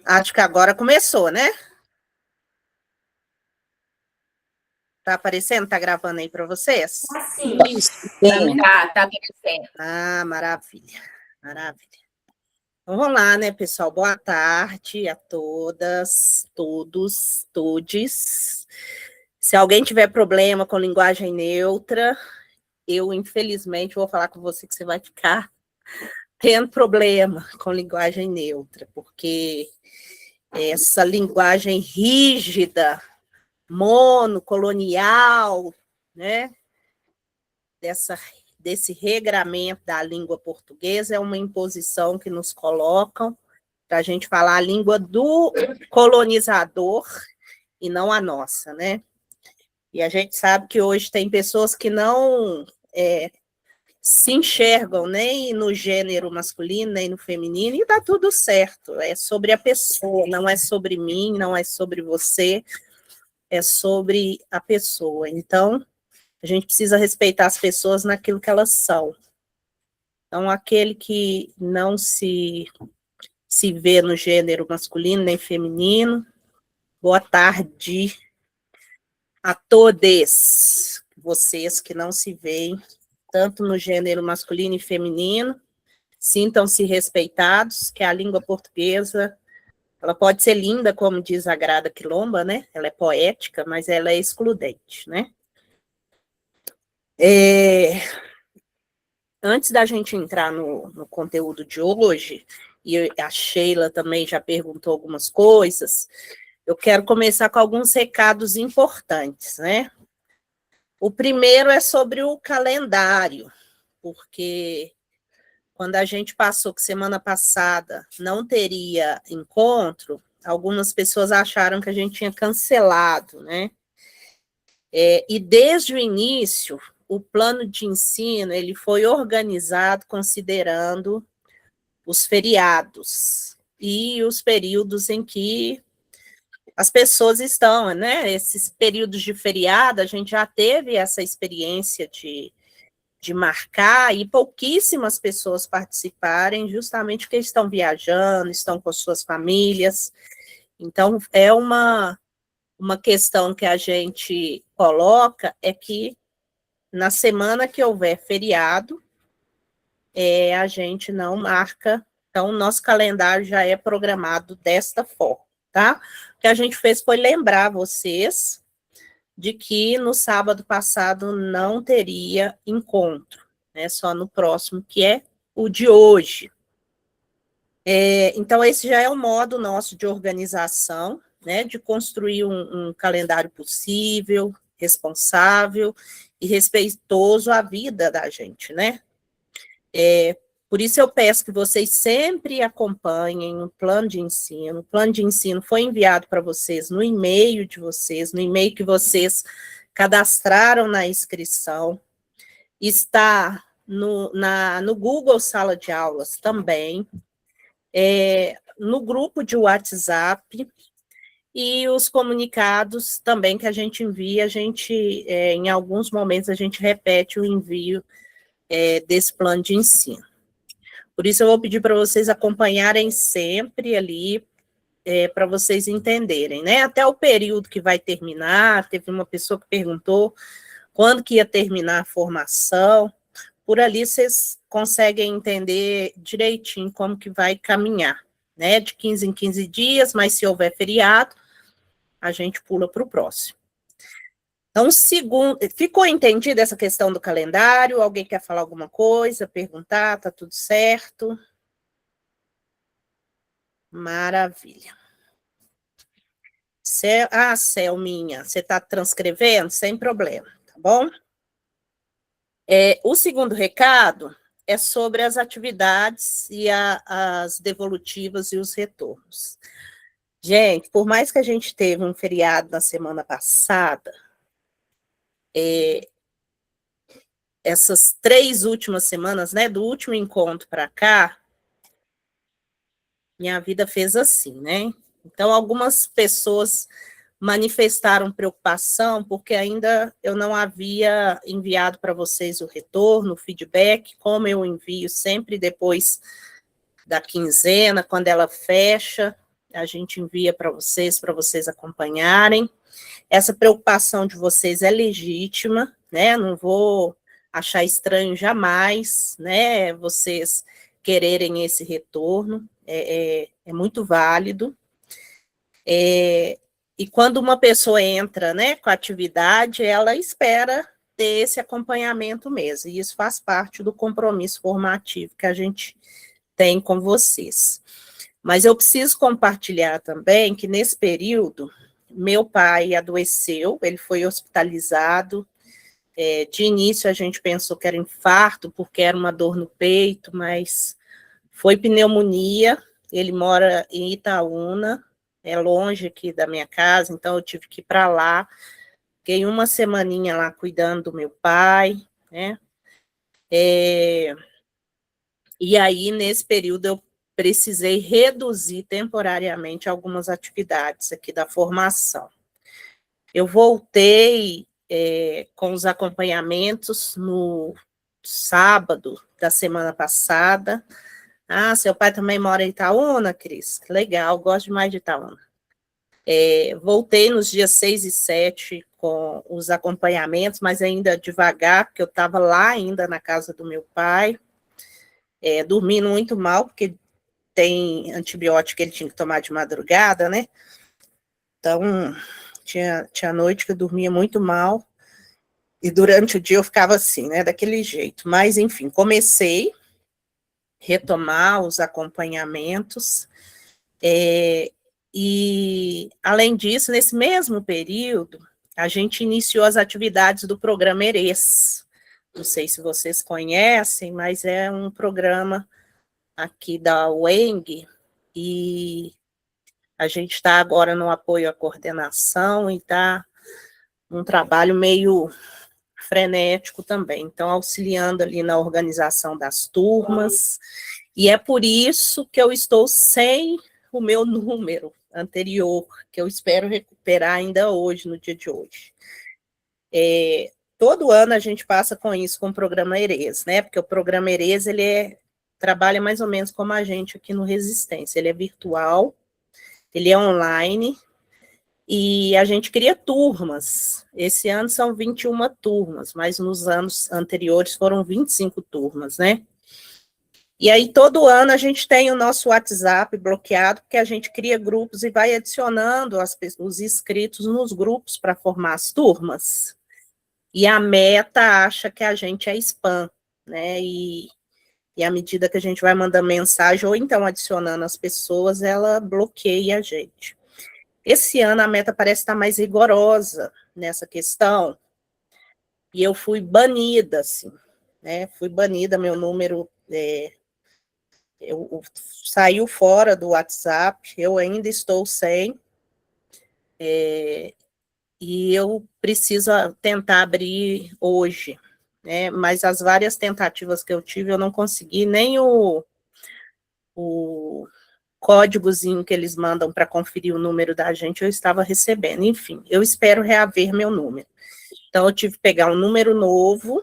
Acho que agora começou, né? Tá aparecendo? Tá gravando aí para vocês? Sim. Isso, sim. Tá aparecendo. Ah, maravilha, maravilha. Então, vamos lá, né, pessoal? Boa tarde a todas, todos, todes. Se alguém tiver problema com linguagem neutra, eu, infelizmente, vou falar com você que você vai ficar tendo problema com linguagem neutra, porque essa linguagem rígida, monocolonial, né, desse regramento da língua portuguesa, é uma imposição que nos colocam para a gente falar a língua do colonizador e não a nossa, né? E a gente sabe que hoje tem pessoas que não se enxergam nem no gênero masculino, nem no feminino, e está tudo certo. É sobre a pessoa, não é sobre mim, não é sobre você, é sobre a pessoa. Então, a gente precisa respeitar as pessoas naquilo que elas são. Então, aquele que não se vê no gênero masculino nem feminino, boa tarde a todos vocês que não se veem tanto no gênero masculino e feminino, sintam-se respeitados, que a língua portuguesa, ela pode ser linda, como diz a Grada Quilomba, né? Ela é poética, mas ela é excludente, né? Antes da gente entrar no conteúdo de hoje, e a Sheila também já perguntou algumas coisas, eu quero começar com alguns recados importantes, né? O primeiro é sobre o calendário, porque quando a gente passou que semana passada não teria encontro, algumas pessoas acharam que a gente tinha cancelado, né? E desde o início, o plano de ensino ele foi organizado considerando os feriados e os períodos em que as pessoas estão, né? Esses períodos de feriado, a gente já teve essa experiência de marcar e pouquíssimas pessoas participarem, justamente porque estão viajando, estão com suas famílias. Então, é uma questão que a gente coloca, é que na semana que houver feriado, a gente não marca, então o nosso calendário já é programado desta forma, tá? O que a gente fez foi lembrar vocês de que no sábado passado não teria encontro, né? Só no próximo, que é o de hoje. Então, esse já é o modo nosso de organização, né? De construir um calendário possível, responsável e respeitoso à vida da gente, né? Por isso eu peço que vocês sempre acompanhem o plano de ensino. O plano de ensino foi enviado para vocês no e-mail de vocês, no e-mail que vocês cadastraram na inscrição. Está no Google Sala de Aulas também, no grupo de WhatsApp, e os comunicados também que a gente envia, em alguns momentos, a gente repete o envio desse plano de ensino. Por isso, eu vou pedir para vocês acompanharem sempre ali, para vocês entenderem, né? Até o período que vai terminar, teve uma pessoa que perguntou quando que ia terminar a formação, por ali vocês conseguem entender direitinho como que vai caminhar, né? De 15 em 15 dias, mas se houver feriado, a gente pula para o próximo. Então, ficou entendida essa questão do calendário? Alguém quer falar alguma coisa, perguntar? Tá tudo certo? Maravilha. Selminha, você está transcrevendo? Sem problema, tá bom? O segundo recado é sobre as atividades e as devolutivas e os retornos. Gente, por mais que a gente teve um feriado na semana passada, essas 3 últimas semanas, né, do último encontro para cá, minha vida fez assim, né? Então, algumas pessoas manifestaram preocupação, porque ainda eu não havia enviado para vocês o retorno, o feedback, como eu envio sempre depois da quinzena, quando ela fecha, a gente envia para vocês acompanharem. Essa preocupação de vocês é legítima, né? Não vou achar estranho jamais, né? Vocês quererem esse retorno, é muito válido. E quando uma pessoa entra, né, com a atividade, ela espera ter esse acompanhamento mesmo, e isso faz parte do compromisso formativo que a gente tem com vocês. Mas eu preciso compartilhar também que nesse período, meu pai adoeceu, ele foi hospitalizado. De início a gente pensou que era infarto, porque era uma dor no peito, mas foi pneumonia. Ele mora em Itaúna, é longe aqui da minha casa, então eu tive que ir para lá. Fiquei uma semaninha lá cuidando do meu pai, né? E aí, nesse período, eu precisei reduzir temporariamente algumas atividades aqui da formação. Eu voltei com os acompanhamentos no sábado da semana passada. Ah, seu pai também mora em Itaúna, Cris? Legal, gosto demais de Itaúna. Voltei nos dias 6 e 7 com os acompanhamentos, mas ainda devagar, porque eu estava lá ainda na casa do meu pai, dormindo muito mal, porque tem antibiótico que ele tinha que tomar de madrugada, né? Então, tinha noite que eu dormia muito mal, e durante o dia eu ficava assim, né, daquele jeito. Mas, enfim, comecei a retomar os acompanhamentos, e, além disso, nesse mesmo período, a gente iniciou as atividades do programa ERES. Não sei se vocês conhecem, mas é um programa aqui da UENG, e a gente está agora no apoio à coordenação e está um trabalho meio frenético também, então auxiliando ali na organização das turmas, e é por isso que eu estou sem o meu número anterior, que eu espero recuperar ainda hoje, no dia de hoje. Todo ano a gente passa com isso, com o programa ERES, né? Porque o programa ERES, ele trabalha mais ou menos como a gente aqui no Resistência, ele é virtual, ele é online, e a gente cria turmas. Esse ano são 21 turmas, mas nos anos anteriores foram 25 turmas, né? E aí, todo ano, a gente tem o nosso WhatsApp bloqueado, porque a gente cria grupos e vai adicionando os inscritos nos grupos para formar as turmas. E a Meta acha que a gente é spam, né? E à medida que a gente vai mandando mensagem, ou então adicionando as pessoas, ela bloqueia a gente. Esse ano a Meta parece estar mais rigorosa nessa questão, e eu fui banida, assim, né? Fui banida, meu número saiu fora do WhatsApp, eu ainda estou sem, e eu preciso tentar abrir hoje, né? Mas as várias tentativas que eu tive, eu não consegui nem o códigozinho que eles mandam para conferir o número da gente, eu estava recebendo. Enfim, eu espero reaver meu número. Então, eu tive que pegar um número novo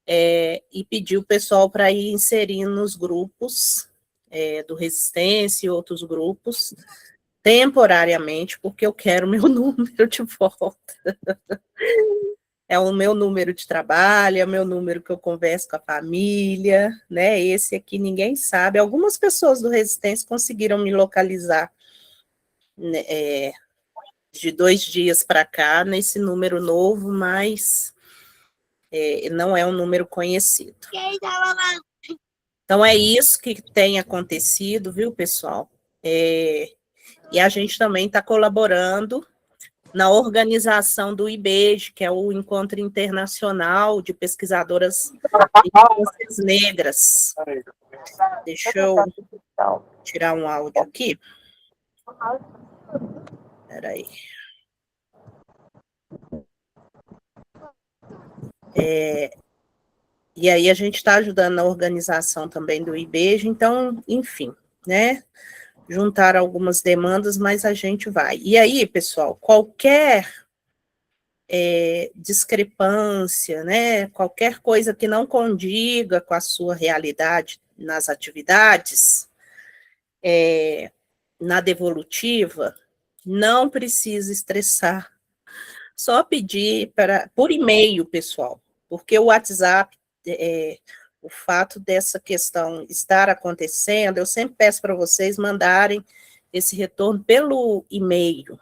e pedir o pessoal para ir inserindo nos grupos do Resistência e outros grupos, temporariamente, porque eu quero meu número de volta. É o meu número de trabalho, é o meu número que eu converso com a família, né? Esse aqui ninguém sabe. Algumas pessoas do Resistência conseguiram me localizar, né, de 2 dias para cá, nesse número novo, mas não é um número conhecido. Então, é isso que tem acontecido, viu, pessoal? E a gente também está colaborando na organização do IBEJ, que é o Encontro Internacional de Pesquisadoras de Ciências Negras. Deixa eu tirar um áudio aqui. Espera aí. E aí a gente está ajudando na organização também do IBEJ, então, enfim, né? Juntar algumas demandas, mas a gente vai. E aí, pessoal, qualquer discrepância, né? Qualquer coisa que não condiga com a sua realidade nas atividades, na devolutiva, não precisa estressar. Só pedir por e-mail, pessoal, porque o WhatsApp, o fato dessa questão estar acontecendo, eu sempre peço para vocês mandarem esse retorno pelo e-mail.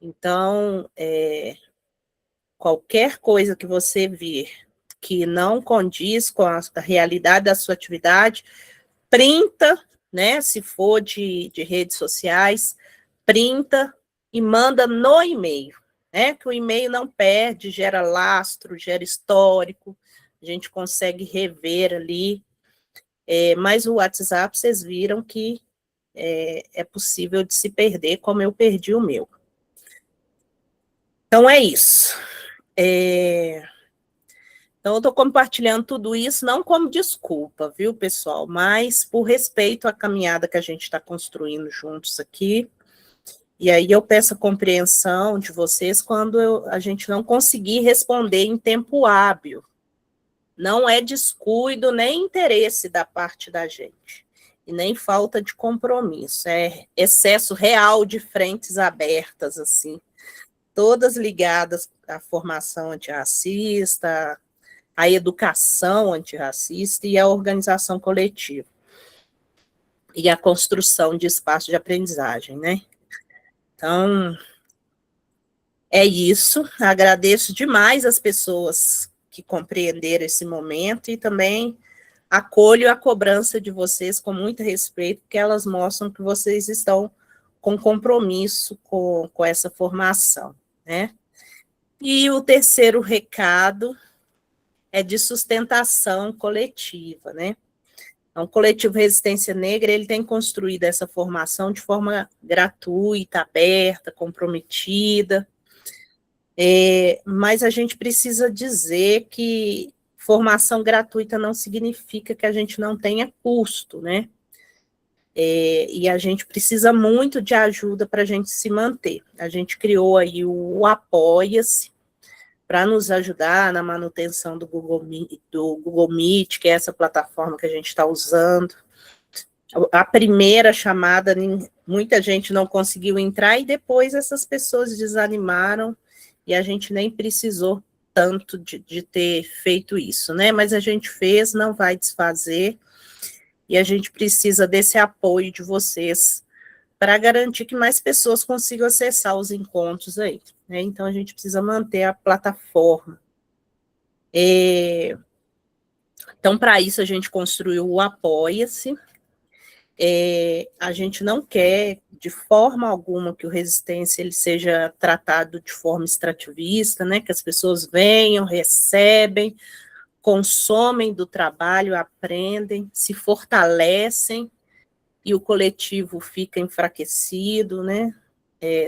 Então, qualquer coisa que você vir que não condiz com a realidade da sua atividade, printa, né, se for de redes sociais, printa e manda no e-mail, né, que o e-mail não perde, gera lastro, gera histórico, a gente consegue rever ali, mas o WhatsApp, vocês viram que é possível de se perder, como eu perdi o meu. Então, é isso. Então, eu estou compartilhando tudo isso, não como desculpa, viu, pessoal, mas por respeito à caminhada que a gente está construindo juntos aqui. E aí eu peço a compreensão de vocês quando a gente não conseguir responder em tempo hábil. Não é descuido nem interesse da parte da gente, e nem falta de compromisso, é excesso real de frentes abertas, assim, todas ligadas à formação antirracista, à educação antirracista e à organização coletiva, e à construção de espaço de aprendizagem, né? Então, é isso, agradeço demais as pessoas que compreenderam esse momento e também acolho a cobrança de vocês com muito respeito, porque elas mostram que vocês estão com compromisso com essa formação, né? E o terceiro recado é de sustentação coletiva, né? Então, o Coletivo Resistência Negra, ele tem construído essa formação de forma gratuita, aberta, comprometida, mas a gente precisa dizer que formação gratuita não significa que a gente não tenha custo, né? E a gente precisa muito de ajuda para a gente se manter. A gente criou aí o Apoia-se para nos ajudar na manutenção do Google Meet, que é essa plataforma que a gente está usando. A primeira chamada, muita gente não conseguiu entrar, e depois essas pessoas desanimaram, e a gente nem precisou tanto de ter feito isso, né? Mas a gente fez, não vai desfazer, e a gente precisa desse apoio de vocês para garantir que mais pessoas consigam acessar os encontros aí, né? Então, a gente precisa manter a plataforma. Então, para isso, a gente construiu o Apoia-se. A gente não quer, de forma alguma, que o Resistência ele seja tratado de forma extrativista, né? Que as pessoas venham, recebem, consomem do trabalho, aprendem, se fortalecem, e o coletivo fica enfraquecido, né?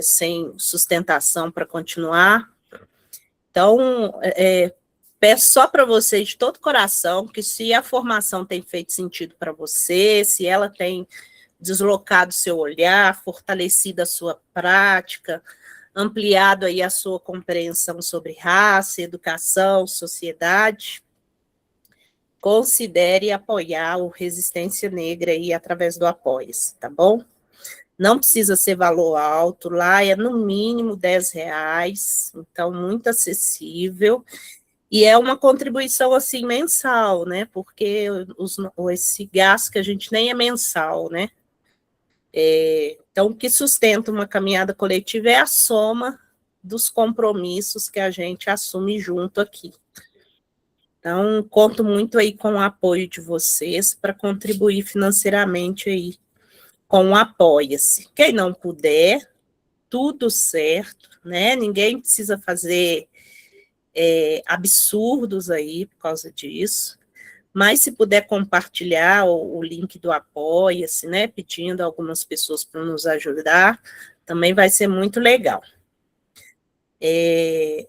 Sem sustentação para continuar. Então, peço só para vocês, de todo coração, que se a formação tem feito sentido para você, se ela tem deslocado seu olhar, fortalecido a sua prática, ampliado aí a sua compreensão sobre raça, educação, sociedade, considere apoiar o Resistência Negra aí através do Apoia-se, tá bom? Não precisa ser valor alto, lá é no mínimo R$10, então muito acessível, e é uma contribuição assim mensal, né? Porque esse gasto que a gente nem é mensal, né? Então, o que sustenta uma caminhada coletiva é a soma dos compromissos que a gente assume junto aqui. Então, conto muito aí com o apoio de vocês para contribuir financeiramente aí com o Apoia-se. Quem não puder, tudo certo, né? Ninguém precisa fazer absurdos aí por causa disso, mas se puder compartilhar o link do Apoia-se, né? Pedindo a algumas pessoas para nos ajudar, também vai ser muito legal.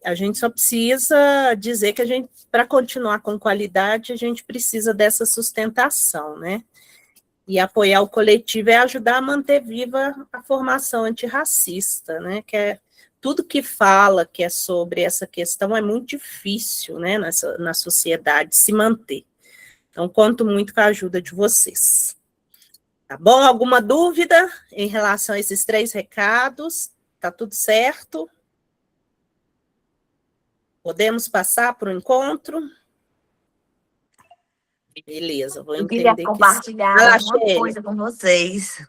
A gente só precisa dizer que para continuar com qualidade, a gente precisa dessa sustentação, né? E apoiar o coletivo é ajudar a manter viva a formação antirracista, né? Que é tudo que fala que é sobre essa questão é muito difícil, né? Na sociedade se manter. Então, conto muito com a ajuda de vocês. Tá bom? Alguma dúvida em relação a esses 3 recados? Tá tudo certo? Podemos passar para o encontro? Beleza, vou Eu queria entender que sim. compartilhar Vai lá, uma Sheila. coisa com vocês.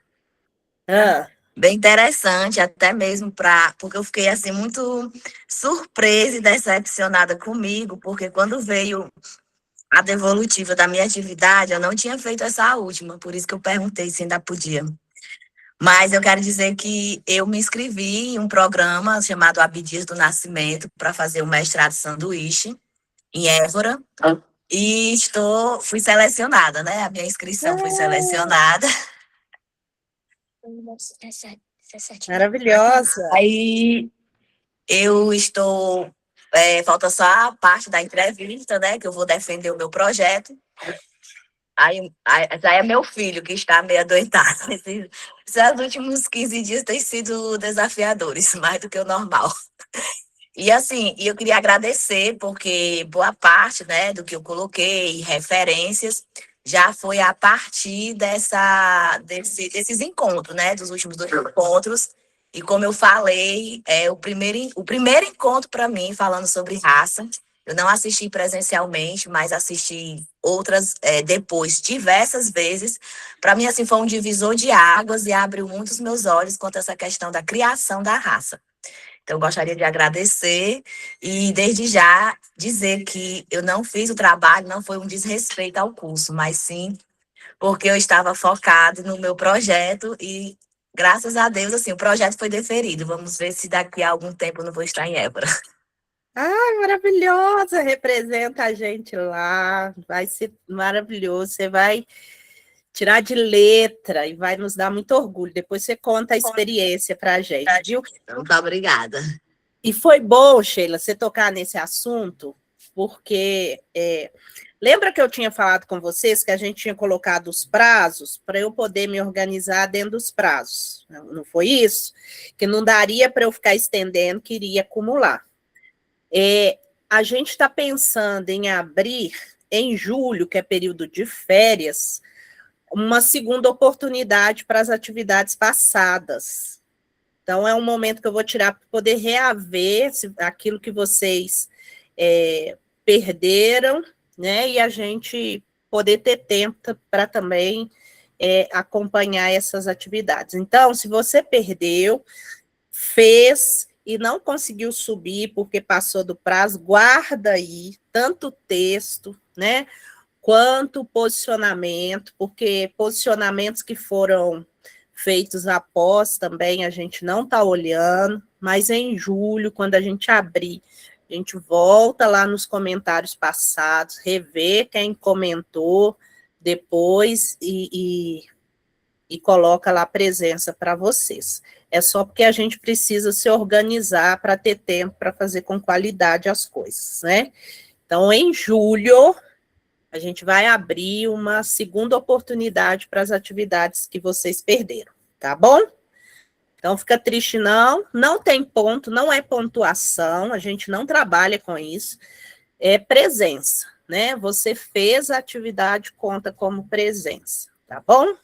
Ah, Bem interessante, até mesmo porque eu fiquei assim muito surpresa e decepcionada comigo, porque quando veio a devolutiva da minha atividade, eu não tinha feito essa última, por isso que eu perguntei se ainda podia. Mas eu quero dizer que eu me inscrevi em um programa chamado Abdias do Nascimento para fazer o mestrado sanduíche em Évora. E fui selecionada, né? A minha inscrição foi selecionada. maravilhosa. Aí eu estou. Falta só a parte da entrevista, né? Que eu vou defender o meu projeto. Aí já é meu filho que está meio adoentado. Esses últimos 15 dias têm sido desafiadores, mais do que o normal. E assim, eu queria agradecer, porque boa parte, né, do que eu coloquei, referências, já foi a partir desses encontros, né, dos últimos 2 encontros. E como eu falei, o primeiro encontro para mim, falando sobre raça, eu não assisti presencialmente, mas assisti outras depois, diversas vezes. Para mim, assim, foi um divisor de águas e abriu muitos meus olhos quanto a essa questão da criação da raça. Então, eu gostaria de agradecer e, desde já, dizer que eu não fiz o trabalho, não foi um desrespeito ao curso, mas sim porque eu estava focado no meu projeto e, graças a Deus, assim, o projeto foi deferido. Vamos ver se daqui a algum tempo eu não vou estar em Évora. Ai, maravilhosa, representa a gente lá, vai ser maravilhoso, você vai tirar de letra e vai nos dar muito orgulho. Depois você conta a experiência para a gente, viu? Muito obrigada. E foi bom, Sheila, você tocar nesse assunto, porque lembra que eu tinha falado com vocês que a gente tinha colocado os prazos para eu poder me organizar dentro dos prazos? Não foi isso? Que não daria para eu ficar estendendo, que iria acumular. A gente está pensando em abrir em julho, que é período de férias, uma segunda oportunidade para as atividades passadas. Então, é um momento que eu vou tirar para poder reaver aquilo que vocês perderam, né? E a gente poder ter tempo para também acompanhar essas atividades. Então, se você perdeu, fez e não conseguiu subir porque passou do prazo, guarda aí tanto o texto, né? Quanto o posicionamento, porque posicionamentos que foram feitos após também a gente não está olhando, mas em julho, quando a gente abrir, a gente volta lá nos comentários passados, rever quem comentou depois e coloca lá a presença para vocês. É só porque a gente precisa se organizar para ter tempo para fazer com qualidade as coisas, né? Então, em julho, a gente vai abrir uma segunda oportunidade para as atividades que vocês perderam, tá bom? Então, fica triste não, não tem ponto, não é pontuação, a gente não trabalha com isso, é presença, né? Você fez a atividade, conta como presença, tá bom?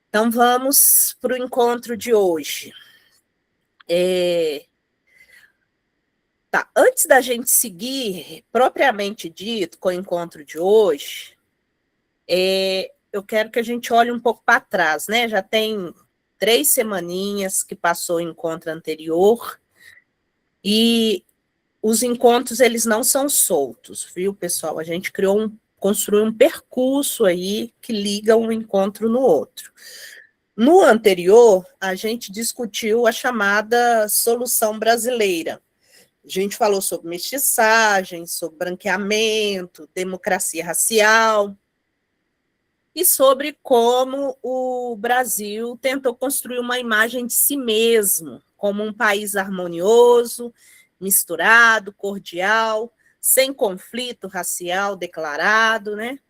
Então, vamos para o encontro de hoje. Tá, antes da gente seguir, propriamente dito, com o encontro de hoje, eu quero que a gente olhe um pouco para trás, né? Já tem 3 semaninhas que passou o encontro anterior, e os encontros, eles não são soltos, viu, pessoal? A gente construiu um percurso aí que liga um encontro no outro. No anterior, a gente discutiu a chamada solução brasileira. A gente falou sobre mestiçagem, sobre branqueamento, democracia racial, e sobre como o Brasil tentou construir uma imagem de si mesmo, como um país harmonioso, misturado, cordial, sem conflito racial declarado, né?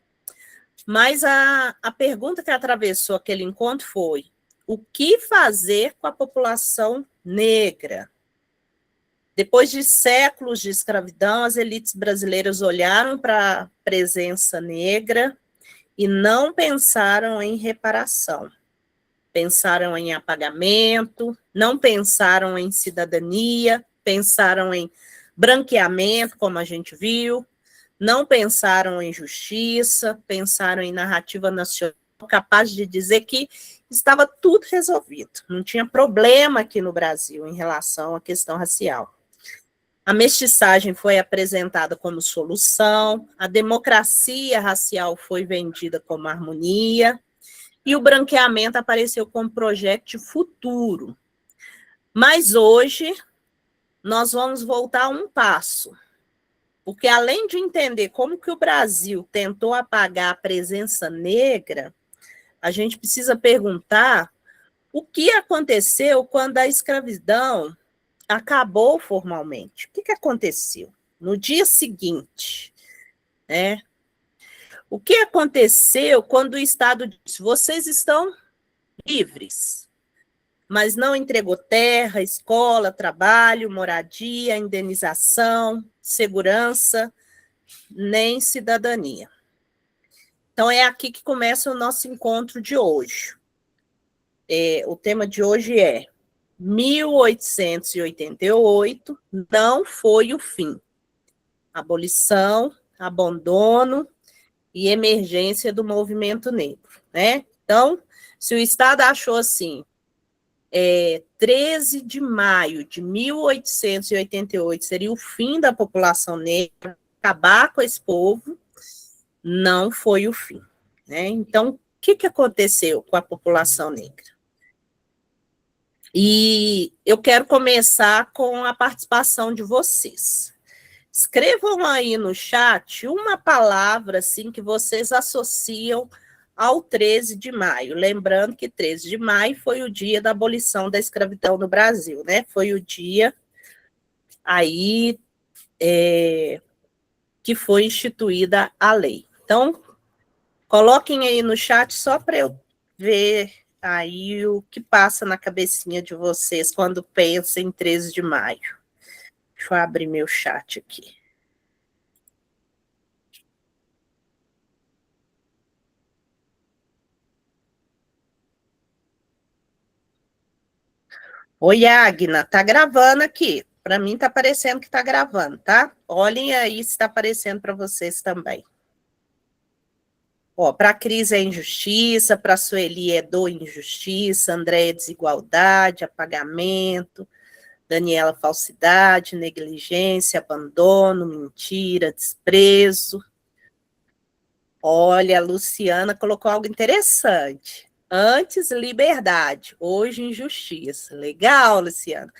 Mas a pergunta que atravessou aquele encontro foi: o que fazer com a população negra? Depois de séculos de escravidão, as elites brasileiras olharam para a presença negra e não pensaram em reparação. Pensaram em apagamento, não pensaram em cidadania, pensaram em branqueamento, como a gente viu, não pensaram em justiça, pensaram em narrativa nacional, capaz de dizer que estava tudo resolvido, não tinha problema aqui no Brasil em relação à questão racial. A mestiçagem foi apresentada como solução, a democracia racial foi vendida como harmonia, e o branqueamento apareceu como projeto de futuro. Mas hoje, nós vamos voltar um passo, porque além de entender como que o Brasil tentou apagar a presença negra, a gente precisa perguntar o que aconteceu quando a escravidão acabou formalmente. O que aconteceu? No dia seguinte, né? O que aconteceu quando o Estado disse: vocês estão livres, mas não entregou terra, escola, trabalho, moradia, indenização, segurança, nem cidadania. Então, é aqui que começa o nosso encontro de hoje. O tema de hoje é 1888 não foi o fim. Abolição, abandono e emergência do movimento negro, né? Então, se o Estado achou assim, 13 de maio de 1888 seria o fim da população negra, acabar com esse povo, não foi o fim, né? Então, o que aconteceu com a população negra? E eu quero começar com a participação de vocês. Escrevam aí no chat uma palavra assim que vocês associam ao 13 de maio. Lembrando que 13 de maio foi o dia da abolição da escravidão no Brasil, né? Foi o dia aí que foi instituída a lei. Então, coloquem aí no chat só para eu ver aí o que passa na cabecinha de vocês quando pensam em 13 de maio. Deixa eu abrir meu chat aqui. Oi, Agna, tá gravando aqui. Para mim tá parecendo que tá gravando, tá? Olhem aí se tá aparecendo para vocês também. Ó, para Cris é injustiça, para Sueli é dor e injustiça, André é desigualdade, apagamento, Daniela falsidade, negligência, abandono, mentira, desprezo. Olha, a Luciana colocou algo interessante. Antes, liberdade, hoje, injustiça. Legal, Luciana.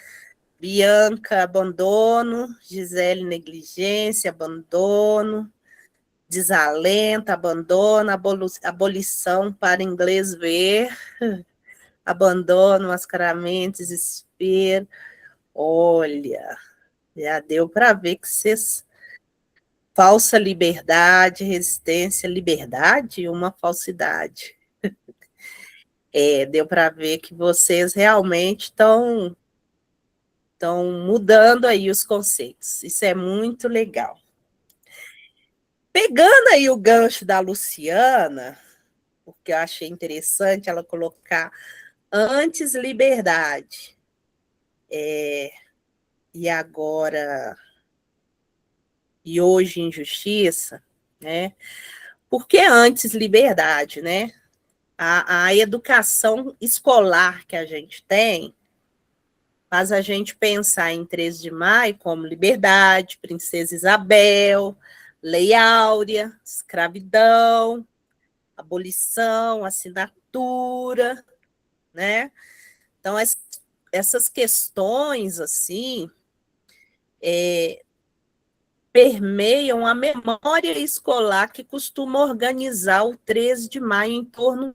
Bianca, abandono. Gisele, negligência, abandono. Desalento, abandono. Abolição para inglês ver. Abandono, mascaramento, desespero. Olha, já deu para ver que vocês... Falsa liberdade, resistência, liberdade, uma falsidade. Deu para ver que vocês realmente estão mudando aí os conceitos. Isso é muito legal. Pegando aí o gancho da Luciana, porque eu achei interessante ela colocar antes liberdade, e agora, e hoje injustiça, né? Por que antes liberdade, né? A educação escolar que a gente tem faz a gente pensar em 13 de maio como liberdade, Princesa Isabel, Lei Áurea, escravidão, abolição, assinatura, né? Então, essas questões, assim, permeiam a memória escolar que costuma organizar o 13 de maio em torno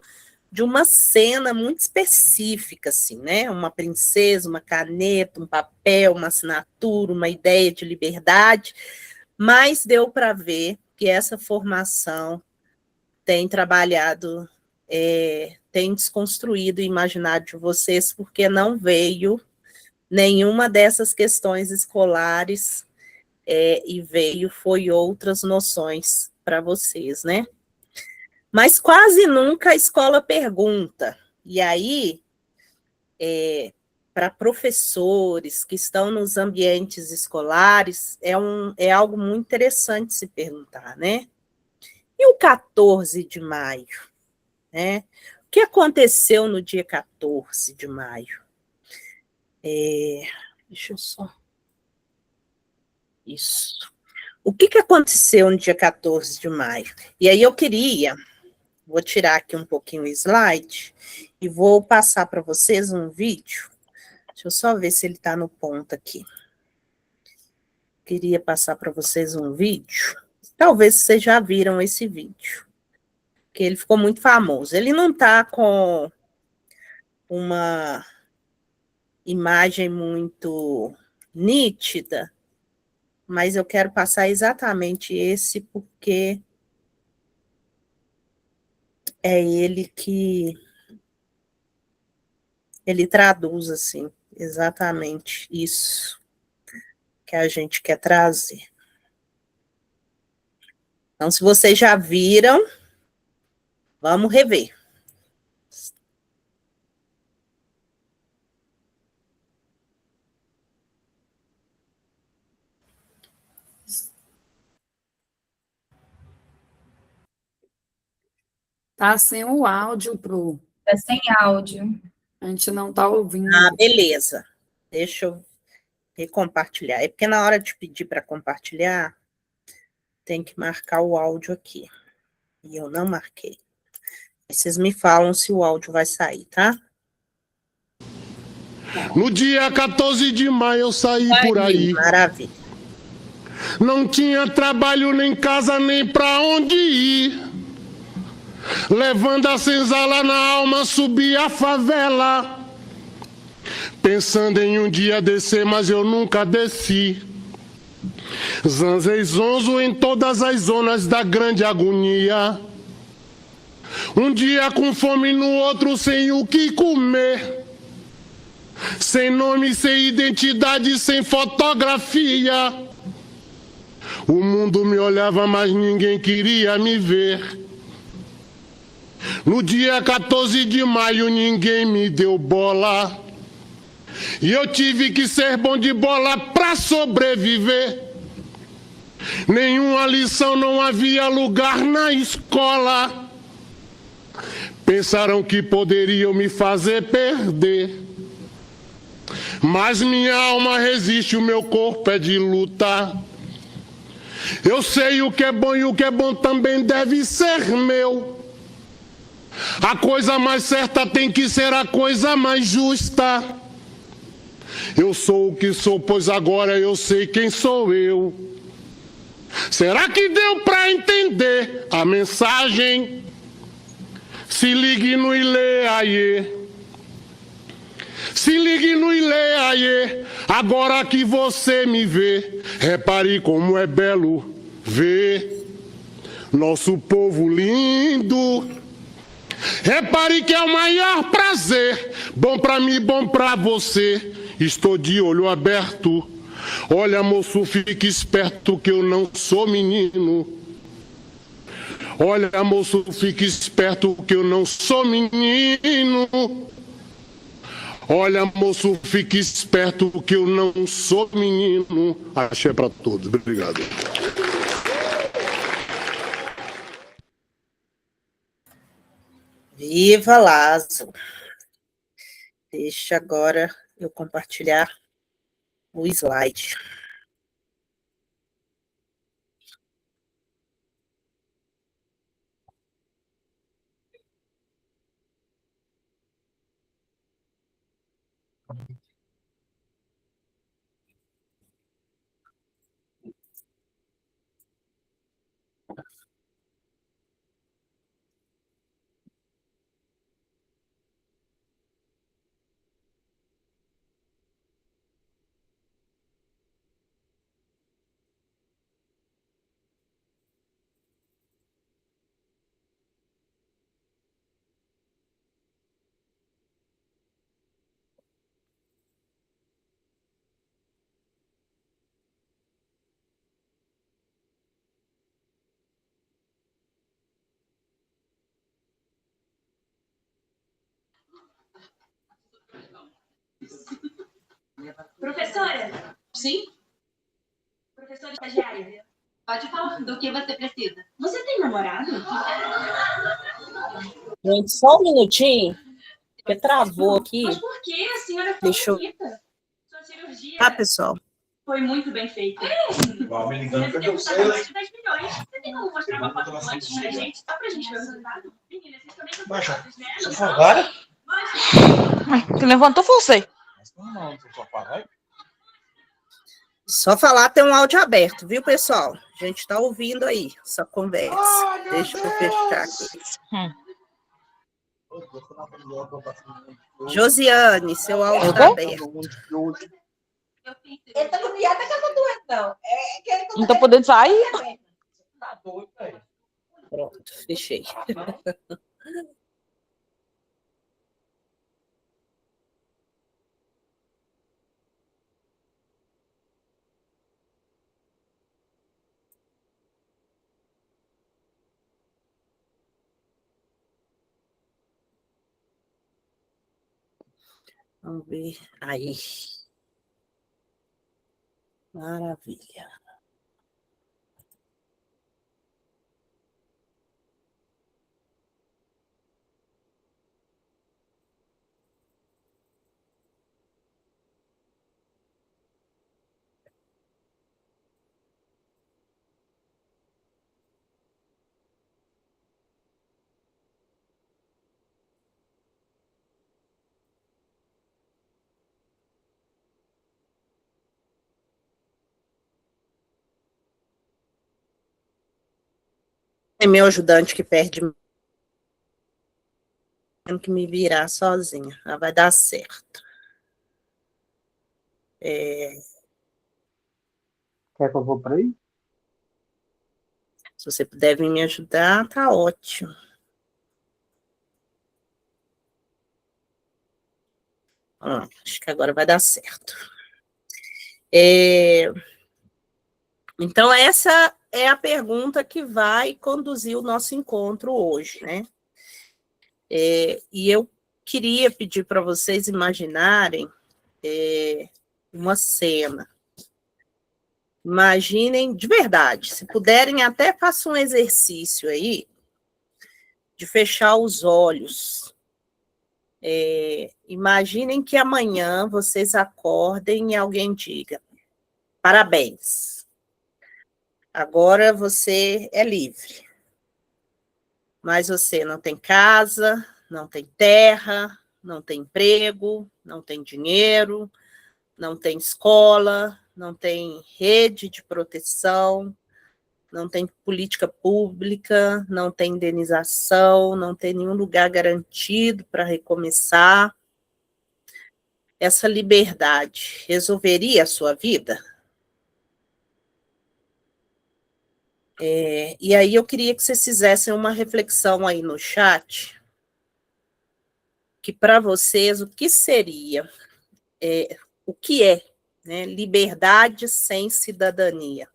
de uma cena muito específica, assim, né? Uma princesa, uma caneta, um papel, uma assinatura, uma ideia de liberdade, mas deu para ver que essa formação tem trabalhado, tem desconstruído o imaginário de vocês, porque não veio nenhuma dessas questões escolares e foi outras noções para vocês, né? Mas quase nunca a escola pergunta. E aí, para professores que estão nos ambientes escolares, é algo muito interessante se perguntar, né? E o 14 de maio, né? O que aconteceu no dia 14 de maio? Deixa eu só. Isso. O que aconteceu no dia 14 de maio? E aí eu vou tirar aqui um pouquinho o slide e vou passar para vocês um vídeo. Deixa eu só ver se ele está no ponto aqui. Queria passar para vocês um vídeo. Talvez vocês já viram esse vídeo, que ele ficou muito famoso. Ele não está com uma imagem muito nítida, mas eu quero passar exatamente esse porque é ele que ele traduz assim exatamente isso que a gente quer trazer. Então, se vocês já viram, vamos rever. Tá sem o áudio, Pro. Tá sem áudio. A gente não tá ouvindo. Ah, beleza. Deixa eu recompartilhar. É porque na hora de pedir para compartilhar, tem que marcar o áudio aqui. E eu não marquei. Vocês me falam se o áudio vai sair, tá? No dia 14 de maio eu saí por aí. Maravilha. Não tinha trabalho, nem casa, nem pra onde ir. Levando a senzala na alma, subi a favela. Pensando em um dia descer, mas eu nunca desci. Zanzei zonzo em todas as zonas da grande agonia. Um dia com fome, no outro sem o que comer. Sem nome, sem identidade, sem fotografia. O mundo me olhava, mas ninguém queria me ver. No dia 14 de maio ninguém me deu bola. E eu tive que ser bom de bola pra sobreviver. Nenhuma lição, não havia lugar na escola. Pensaram que poderiam me fazer perder. Mas minha alma resiste, o meu corpo é de luta. Eu sei o que é bom e o que é bom também deve ser meu. A coisa mais certa tem que ser a coisa mais justa. Eu sou o que sou, pois agora eu sei quem sou eu. Será que deu para entender a mensagem? Se ligue no Ilê Aie. Se ligue no Ilê Aie. Agora que você me vê, repare como é belo ver nosso povo lindo. Repare que é o maior prazer, bom pra mim, bom pra você. Estou de olho aberto. Olha, moço, fique esperto que eu não sou menino. Olha, moço, fique esperto que eu não sou menino. Olha, moço, fique esperto que eu não sou menino. Axé para todos. Obrigado. Viva Lázaro. Deixa agora eu compartilhar o slide. Professora? Sim? Professora estagiária, pode falar do que você precisa. Você tem namorado? Gente, só um minutinho, porque travou aqui. Mas por que a senhora ficou Deixa eu... bonita? Sua cirurgia pessoal. foi muito bem feita. Me ligando Deve pra ter custado mais vocês. de 10 milhões. Você tem como mostrar uma foto antes pra gente? Só pra gente ver o resultado? Meninas, vocês também estão Baixa. preocupadas, né? Você foi agora? Quem levantou foi você. Não, você só fala. Só falar, tem um áudio aberto, viu, pessoal? A gente está ouvindo aí essa conversa. Deixa eu fechar aqui. Josiane, seu áudio está aberto. Ele tá no piada que eu tô doente, não. É que ele Não tá podendo sair? Tá doido, velho. Pronto, fechei. Vamos ver. Aí. Maravilha. É meu ajudante que perde, tendo que me virar sozinha. Ela vai dar certo. Quer que eu vou por aí? Se você puder vir me ajudar, tá ótimo. Acho que agora vai dar certo. Então, essa é a pergunta que vai conduzir o nosso encontro hoje, né? E eu queria pedir para vocês imaginarem uma cena. Imaginem, de verdade, se puderem, até façam um exercício aí de fechar os olhos. Imaginem que amanhã vocês acordem e alguém diga: parabéns, agora você é livre. Mas você não tem casa, não tem terra, não tem emprego, não tem dinheiro, não tem escola, não tem rede de proteção, não tem política pública, não tem indenização, não tem nenhum lugar garantido para recomeçar. Essa liberdade resolveria a sua vida? E aí eu queria que vocês fizessem uma reflexão aí no chat, que para vocês o que seria, o que é, né, liberdade sem cidadania.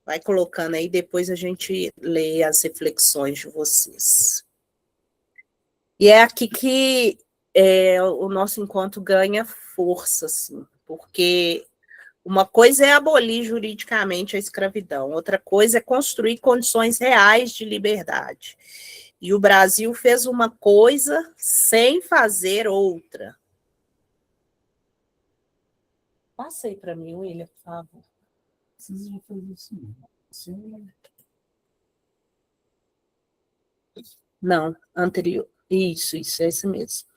Vai colocando aí, depois a gente lê as reflexões de vocês. E é aqui que o nosso encontro ganha força, assim, porque uma coisa é abolir juridicamente a escravidão, outra coisa é construir condições reais de liberdade. E o Brasil fez uma coisa sem fazer outra. Passa aí para mim, William, por favor. Não, anterior. Isso, é isso mesmo.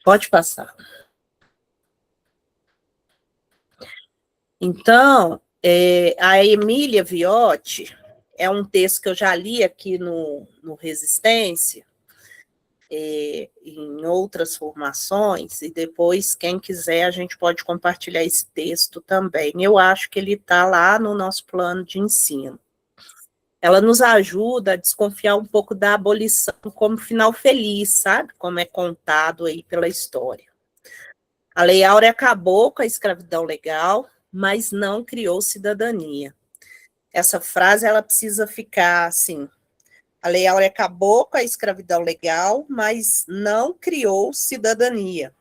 Pode passar. Então, a Emília Viotti é um texto que eu já li aqui no Resistência, em outras formações, e depois, quem quiser, a gente pode compartilhar esse texto também. Eu acho que ele está lá no nosso plano de ensino. Ela nos ajuda a desconfiar um pouco da abolição como final feliz, sabe? Como é contado aí pela história. A Lei Áurea acabou com a escravidão legal, mas não criou cidadania. Essa frase, ela precisa ficar assim: a Lei Áurea acabou com a escravidão legal, mas não criou cidadania.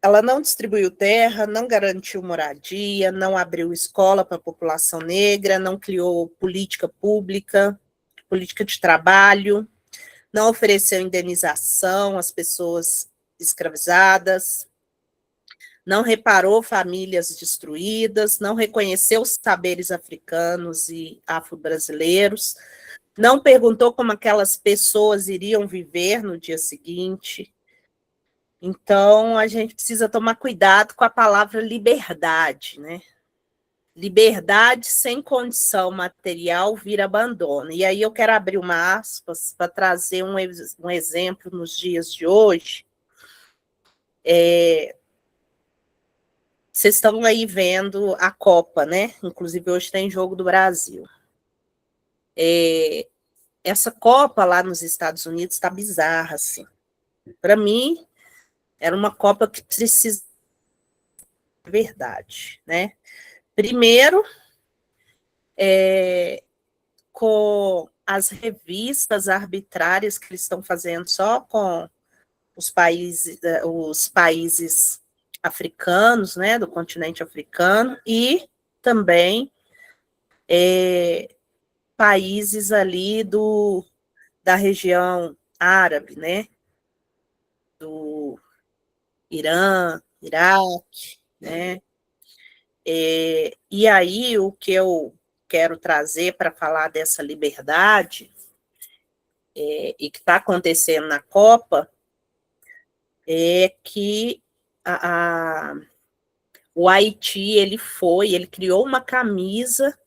ela não distribuiu terra, não garantiu moradia, não abriu escola para a população negra, não criou política pública, política de trabalho, não ofereceu indenização às pessoas escravizadas, não reparou famílias destruídas, não reconheceu os saberes africanos e afro-brasileiros, não perguntou como aquelas pessoas iriam viver no dia seguinte. Então, a gente precisa tomar cuidado com a palavra liberdade, né? Liberdade sem condição material vira abandono. E aí eu quero abrir uma aspas para trazer um exemplo nos dias de hoje. Vocês estão aí vendo a Copa, né? Inclusive hoje tem jogo do Brasil. Essa Copa lá nos Estados Unidos está bizarra, assim. Para mim, era uma Copa que precisa de verdade, né? Primeiro, com as revistas arbitrárias que eles estão fazendo só com os países africanos, né, do continente africano, e também países ali da região árabe, né, do Irã, Iraque, né. E aí, o que eu quero trazer para falar dessa liberdade, e que está acontecendo na Copa, é que o Haiti, ele criou uma camisa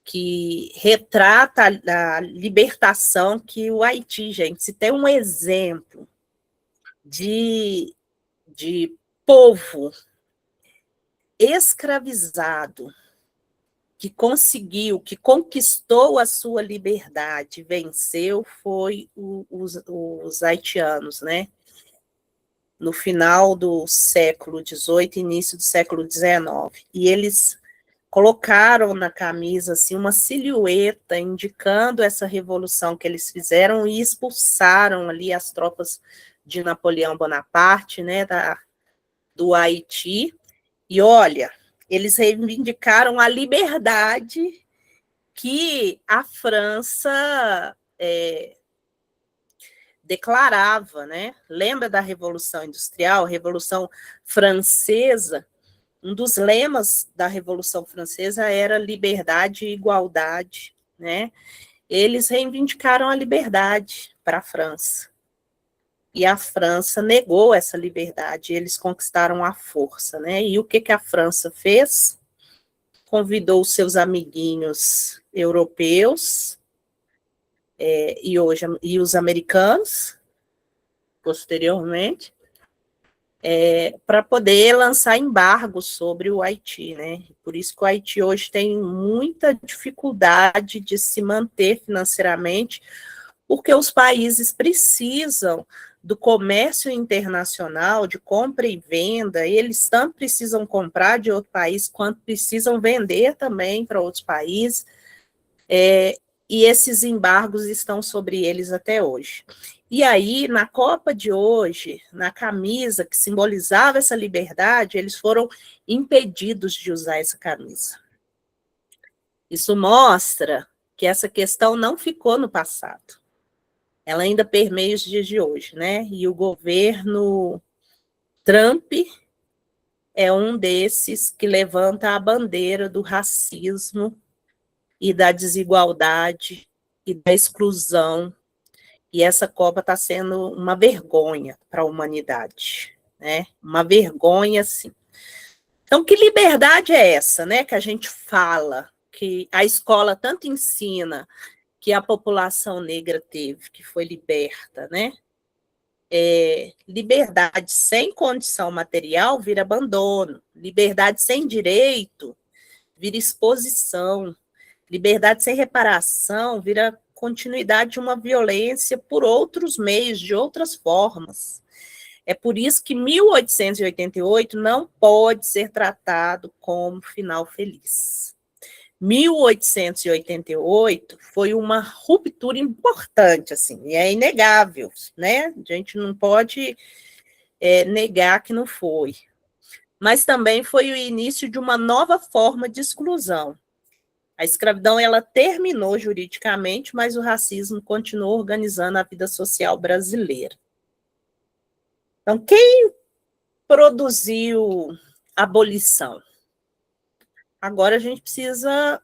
que retrata a libertação que o Haiti, gente, se tem um exemplo de povo escravizado, que conquistou a sua liberdade, venceu, foi os haitianos, né? No final do século XVIII, início do século XIX. E eles colocaram na camisa assim, uma silhueta indicando essa revolução que eles fizeram e expulsaram ali as tropas de Napoleão Bonaparte, né, do Haiti. E olha, eles reivindicaram a liberdade que a França declarava, né? Lembra da Revolução Industrial, Revolução Francesa? Um dos lemas da Revolução Francesa era liberdade e igualdade, né? Eles reivindicaram a liberdade para a França. E a França negou essa liberdade, eles conquistaram à força, né? E o que a França fez? Convidou os seus amiguinhos europeus e os americanos, posteriormente, para poder lançar embargos sobre o Haiti, né? Por isso que o Haiti hoje tem muita dificuldade de se manter financeiramente, porque os países precisam do comércio internacional, de compra e venda, eles tanto precisam comprar de outro país, quanto precisam vender também para outros países, e esses embargos estão sobre eles até hoje. E aí, na Copa de hoje, na camisa que simbolizava essa liberdade, eles foram impedidos de usar essa camisa. Isso mostra que essa questão não ficou no passado. Ela ainda permeia os dias de hoje, né? E o governo Trump é um desses que levanta a bandeira do racismo e da desigualdade e da exclusão. E essa Copa está sendo uma vergonha para a humanidade, né? Uma vergonha, sim. Então, que liberdade é essa, né? Que a gente fala, que a escola tanto ensina, que a população negra teve, que foi liberta, né? Liberdade sem condição material vira abandono, liberdade sem direito vira exposição, liberdade sem reparação vira continuidade de uma violência por outros meios, de outras formas. É por isso que 1888 não pode ser tratado como final feliz. 1888 foi uma ruptura importante, assim, e é inegável, né? A gente não pode negar que não foi. Mas também foi o início de uma nova forma de exclusão. A escravidão ela terminou juridicamente, mas o racismo continuou organizando a vida social brasileira. Então, quem produziu a abolição? Agora a gente precisa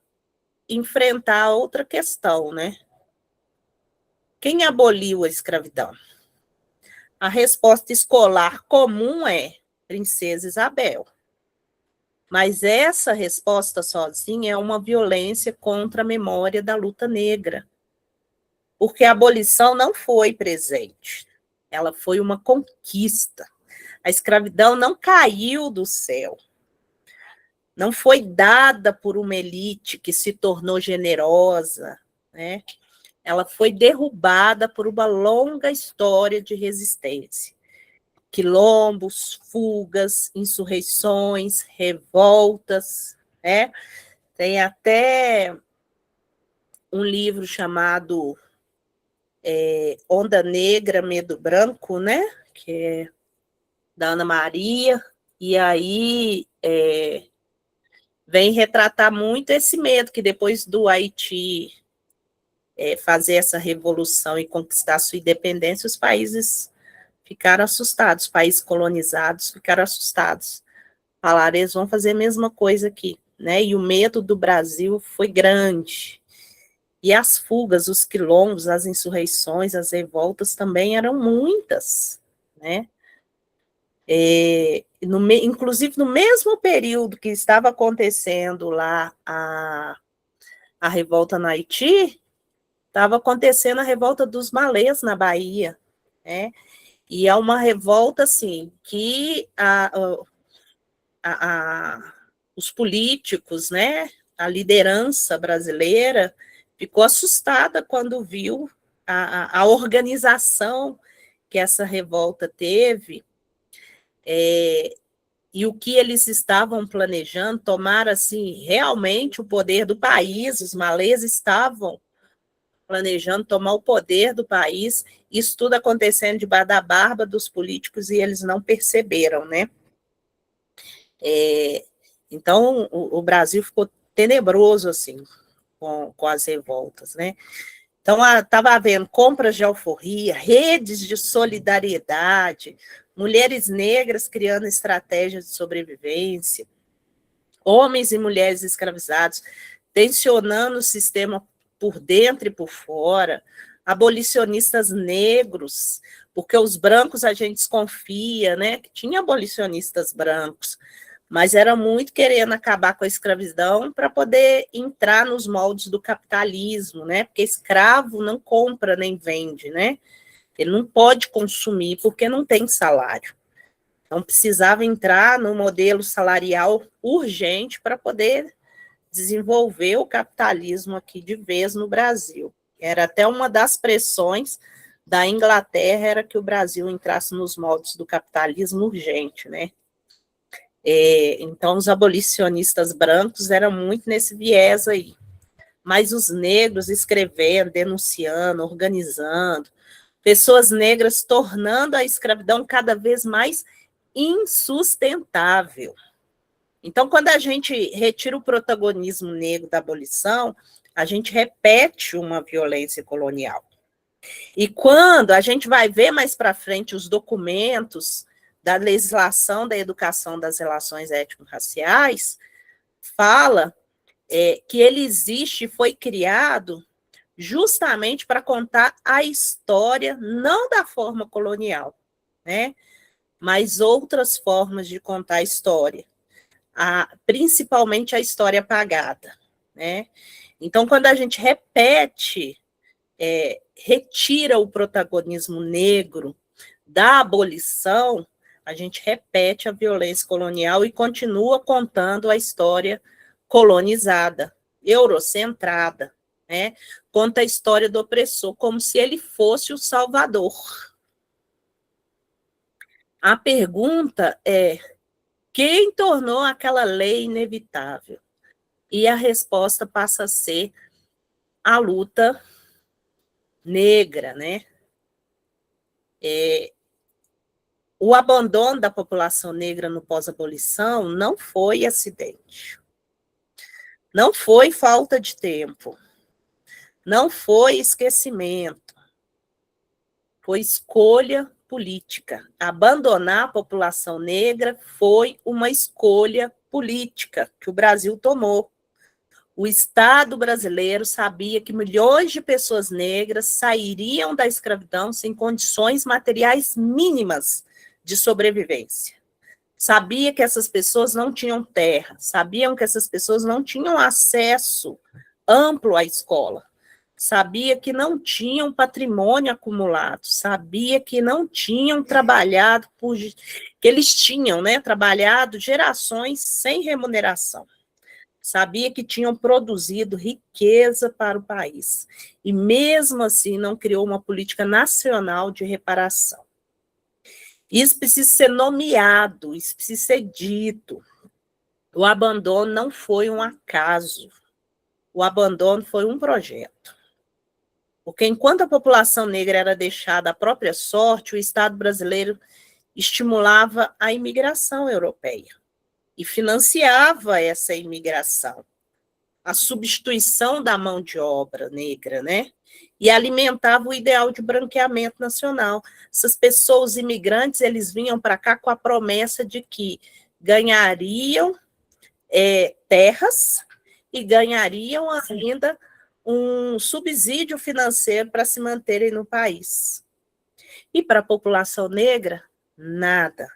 enfrentar outra questão, né? Quem aboliu a escravidão? A resposta escolar comum é Princesa Isabel. Mas essa resposta sozinha é uma violência contra a memória da luta negra. Porque a abolição não foi presente, ela foi uma conquista. A escravidão não caiu do céu. Não foi dada por uma elite que se tornou generosa, né? Ela foi derrubada por uma longa história de resistência. Quilombos, fugas, insurreições, revoltas, né? Tem até um livro chamado Onda Negra, Medo Branco, né? Que é da Ana Maria, e aí vem retratar muito esse medo que depois do Haiti fazer essa revolução e conquistar sua independência, os países ficaram assustados, os países colonizados ficaram assustados. Falaram, eles vão fazer a mesma coisa aqui, né? E o medo do Brasil foi grande. E as fugas, os quilombos, as insurreições, as revoltas também eram muitas, né? Inclusive, no mesmo período que estava acontecendo lá a revolta no Haiti, estava acontecendo a revolta dos malês na Bahia, né? E é uma revolta, assim, que os políticos, né, a liderança brasileira ficou assustada quando viu a organização que essa revolta teve, e o que eles estavam planejando, tomar, assim, realmente o poder do país. Os malês estavam planejando tomar o poder do país, isso tudo acontecendo debaixo da barba dos políticos e eles não perceberam, né? Então, o Brasil ficou tenebroso, assim, com as revoltas, né? Então, estava havendo compras de alforria, redes de solidariedade, mulheres negras criando estratégias de sobrevivência, homens e mulheres escravizados, tensionando o sistema por dentro e por fora, abolicionistas negros, porque os brancos a gente desconfia, né, que tinha abolicionistas brancos, mas era muito querendo acabar com a escravidão para poder entrar nos moldes do capitalismo, né, porque escravo não compra nem vende, né, ele não pode consumir porque não tem salário. Então, precisava entrar no modelo salarial urgente para poder desenvolver o capitalismo aqui de vez no Brasil. Era até uma das pressões da Inglaterra, era que o Brasil entrasse nos moldes do capitalismo urgente, né? Então, os abolicionistas brancos eram muito nesse viés aí. Mas os negros escrevendo, denunciando, organizando, pessoas negras tornando a escravidão cada vez mais insustentável. Então, quando a gente retira o protagonismo negro da abolição, a gente repete uma violência colonial. E quando a gente vai ver mais para frente os documentos da legislação da educação das relações étnico-raciais, fala que ele existe e foi criado justamente para contar a história, não da forma colonial, né? Mas outras formas de contar a história. Principalmente a história apagada, né? Então, quando a gente repete, retira o protagonismo negro da abolição, a gente repete a violência colonial e continua contando a história colonizada, eurocentrada, né? Conta a história do opressor como se ele fosse o salvador. A pergunta é: quem tornou aquela lei inevitável? E a resposta passa a ser a luta negra, né? o abandono da população negra no pós-abolição não foi acidente, não foi falta de tempo, não foi esquecimento, foi escolha política. Abandonar a população negra foi uma escolha política que o Brasil tomou. O Estado brasileiro sabia que milhões de pessoas negras sairiam da escravidão sem condições materiais mínimas de sobrevivência. Sabia que essas pessoas não tinham terra, sabiam que essas pessoas não tinham acesso amplo à escola, sabia que não tinham patrimônio acumulado, sabia que não tinham trabalhado, que eles tinham, né, trabalhado gerações sem remuneração. Sabia que tinham produzido riqueza para o país. E, mesmo assim, não criou uma política nacional de reparação. Isso precisa ser nomeado, isso precisa ser dito. O abandono não foi um acaso. O abandono foi um projeto. Porque, enquanto a população negra era deixada à própria sorte, o Estado brasileiro estimulava a imigração europeia e financiava essa imigração, a substituição da mão de obra negra, né? E alimentava o ideal de branqueamento nacional. Essas pessoas imigrantes, eles vinham para cá com a promessa de que ganhariam terras e ganhariam ainda um subsídio financeiro para se manterem no país. E para a população negra, nada.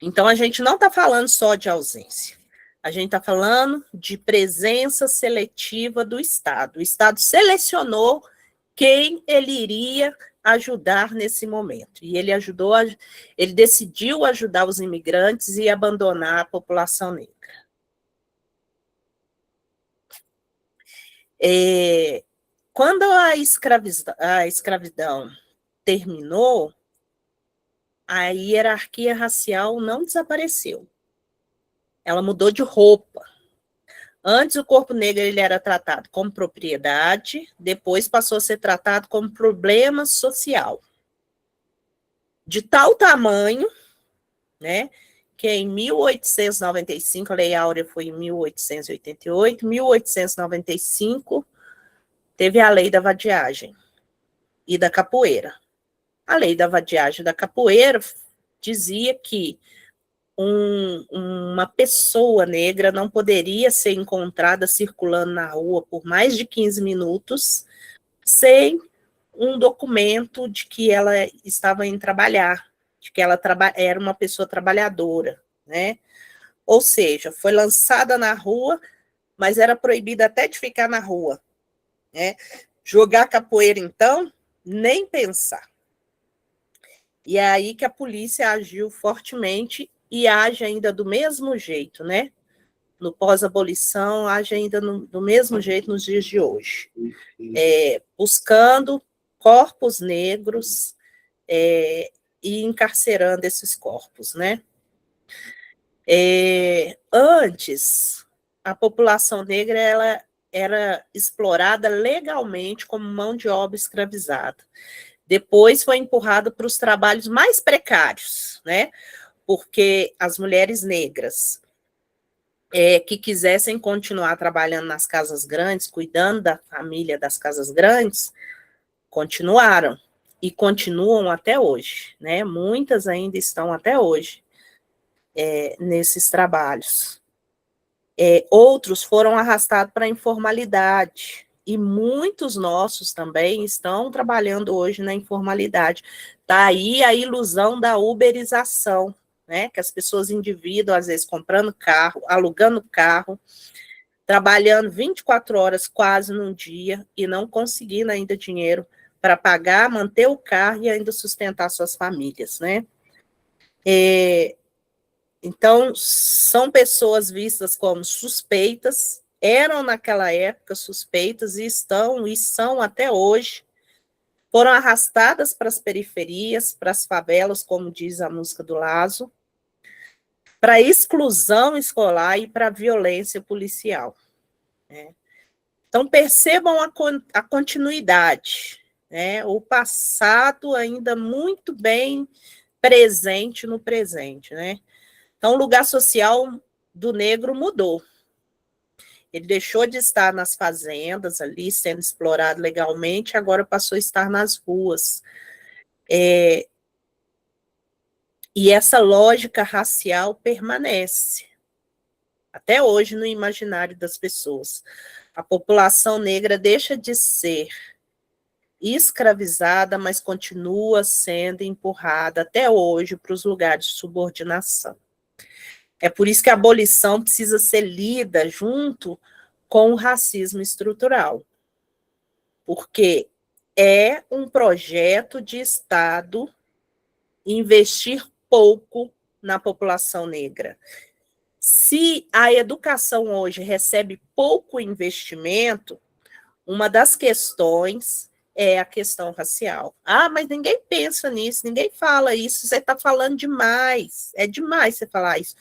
Então, a gente não está falando só de ausência, a gente está falando de presença seletiva do Estado. O Estado selecionou quem ele iria ajudar nesse momento, e ele decidiu ajudar os imigrantes e abandonar a população negra. Quando a escravidão terminou, a hierarquia racial não desapareceu. Ela mudou de roupa. Antes, o corpo negro ele era tratado como propriedade, depois passou a ser tratado como problema social. De tal tamanho, né, que em 1895, a Lei Áurea foi em 1888, 1895, teve a Lei da Vadiagem e da Capoeira. A Lei da Vadiagem e da Capoeira dizia que uma pessoa negra não poderia ser encontrada circulando na rua por mais de 15 minutos sem um documento de que ela estava indo trabalhar, de que ela era uma pessoa trabalhadora, né? Ou seja, foi lançada na rua, mas era proibida até de ficar na rua, né? Jogar capoeira, então, nem pensar. E é aí que a polícia agiu fortemente e age ainda do mesmo jeito, né? No pós-abolição, age ainda do mesmo jeito nos dias de hoje. Buscando corpos negros e encarcerando esses corpos, né? Antes, a população negra ela era explorada legalmente como mão de obra escravizada. Depois foi empurrada para os trabalhos mais precários, né? Porque as mulheres negras que quisessem continuar trabalhando nas casas grandes, cuidando da família das casas grandes, continuaram e continuam até hoje, né? Muitas ainda estão até hoje nesses trabalhos. Outros foram arrastados para a informalidade, e muitos nossos também estão trabalhando hoje na informalidade. Está aí a ilusão da uberização, né? Que as pessoas endividam, às vezes, comprando carro, alugando carro, trabalhando 24 horas quase num dia e não conseguindo ainda dinheiro para pagar, manter o carro e ainda sustentar suas famílias, né? Então, são pessoas vistas como suspeitas, eram naquela época suspeitas e são até hoje, foram arrastadas para as periferias, para as favelas, como diz a música do Lazo, para a exclusão escolar e para a violência policial, né? Então, percebam a continuidade, né? O passado ainda muito bem presente no presente, né? Então, o lugar social do negro mudou. Ele deixou de estar nas fazendas ali, sendo explorado legalmente, agora passou a estar nas ruas. E essa lógica racial permanece até hoje no imaginário das pessoas. A população negra deixa de ser escravizada, mas continua sendo empurrada até hoje para os lugares de subordinação. É por isso que a abolição precisa ser lida junto com o racismo estrutural, porque é um projeto de Estado investir pouco na população negra. Se a educação hoje recebe pouco investimento, uma das questões é a questão racial. Ah, mas ninguém pensa nisso, ninguém fala isso, você está falando demais, é demais você falar isso.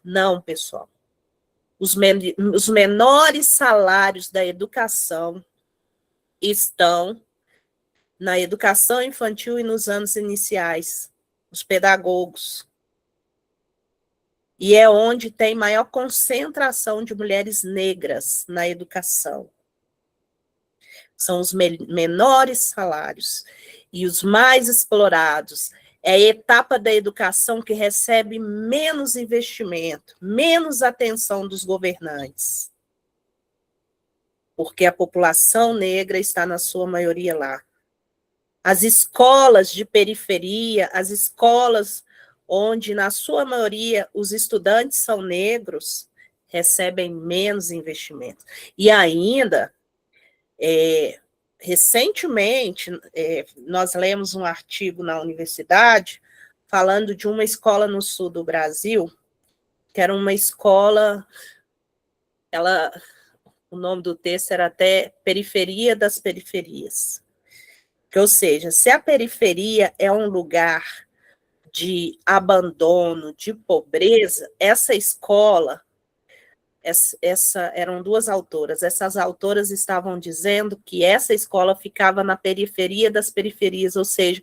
Não, pessoal. Os menores salários da educação estão na educação infantil e nos anos iniciais, os pedagogos. E é onde tem maior concentração de mulheres negras na educação. São os menores salários e os mais explorados. É a etapa da educação que recebe menos investimento, menos atenção dos governantes. Porque a população negra está na sua maioria lá. As escolas de periferia, as escolas onde, na sua maioria, os estudantes são negros, recebem menos investimento. E ainda, recentemente, nós lemos um artigo na universidade falando de uma escola no sul do Brasil, que era uma escola, o nome do texto era até Periferia das Periferias. Ou seja, se a periferia é um lugar de abandono, de pobreza, essa escola, eram duas autoras, essas autoras estavam dizendo que essa escola ficava na periferia das periferias, ou seja,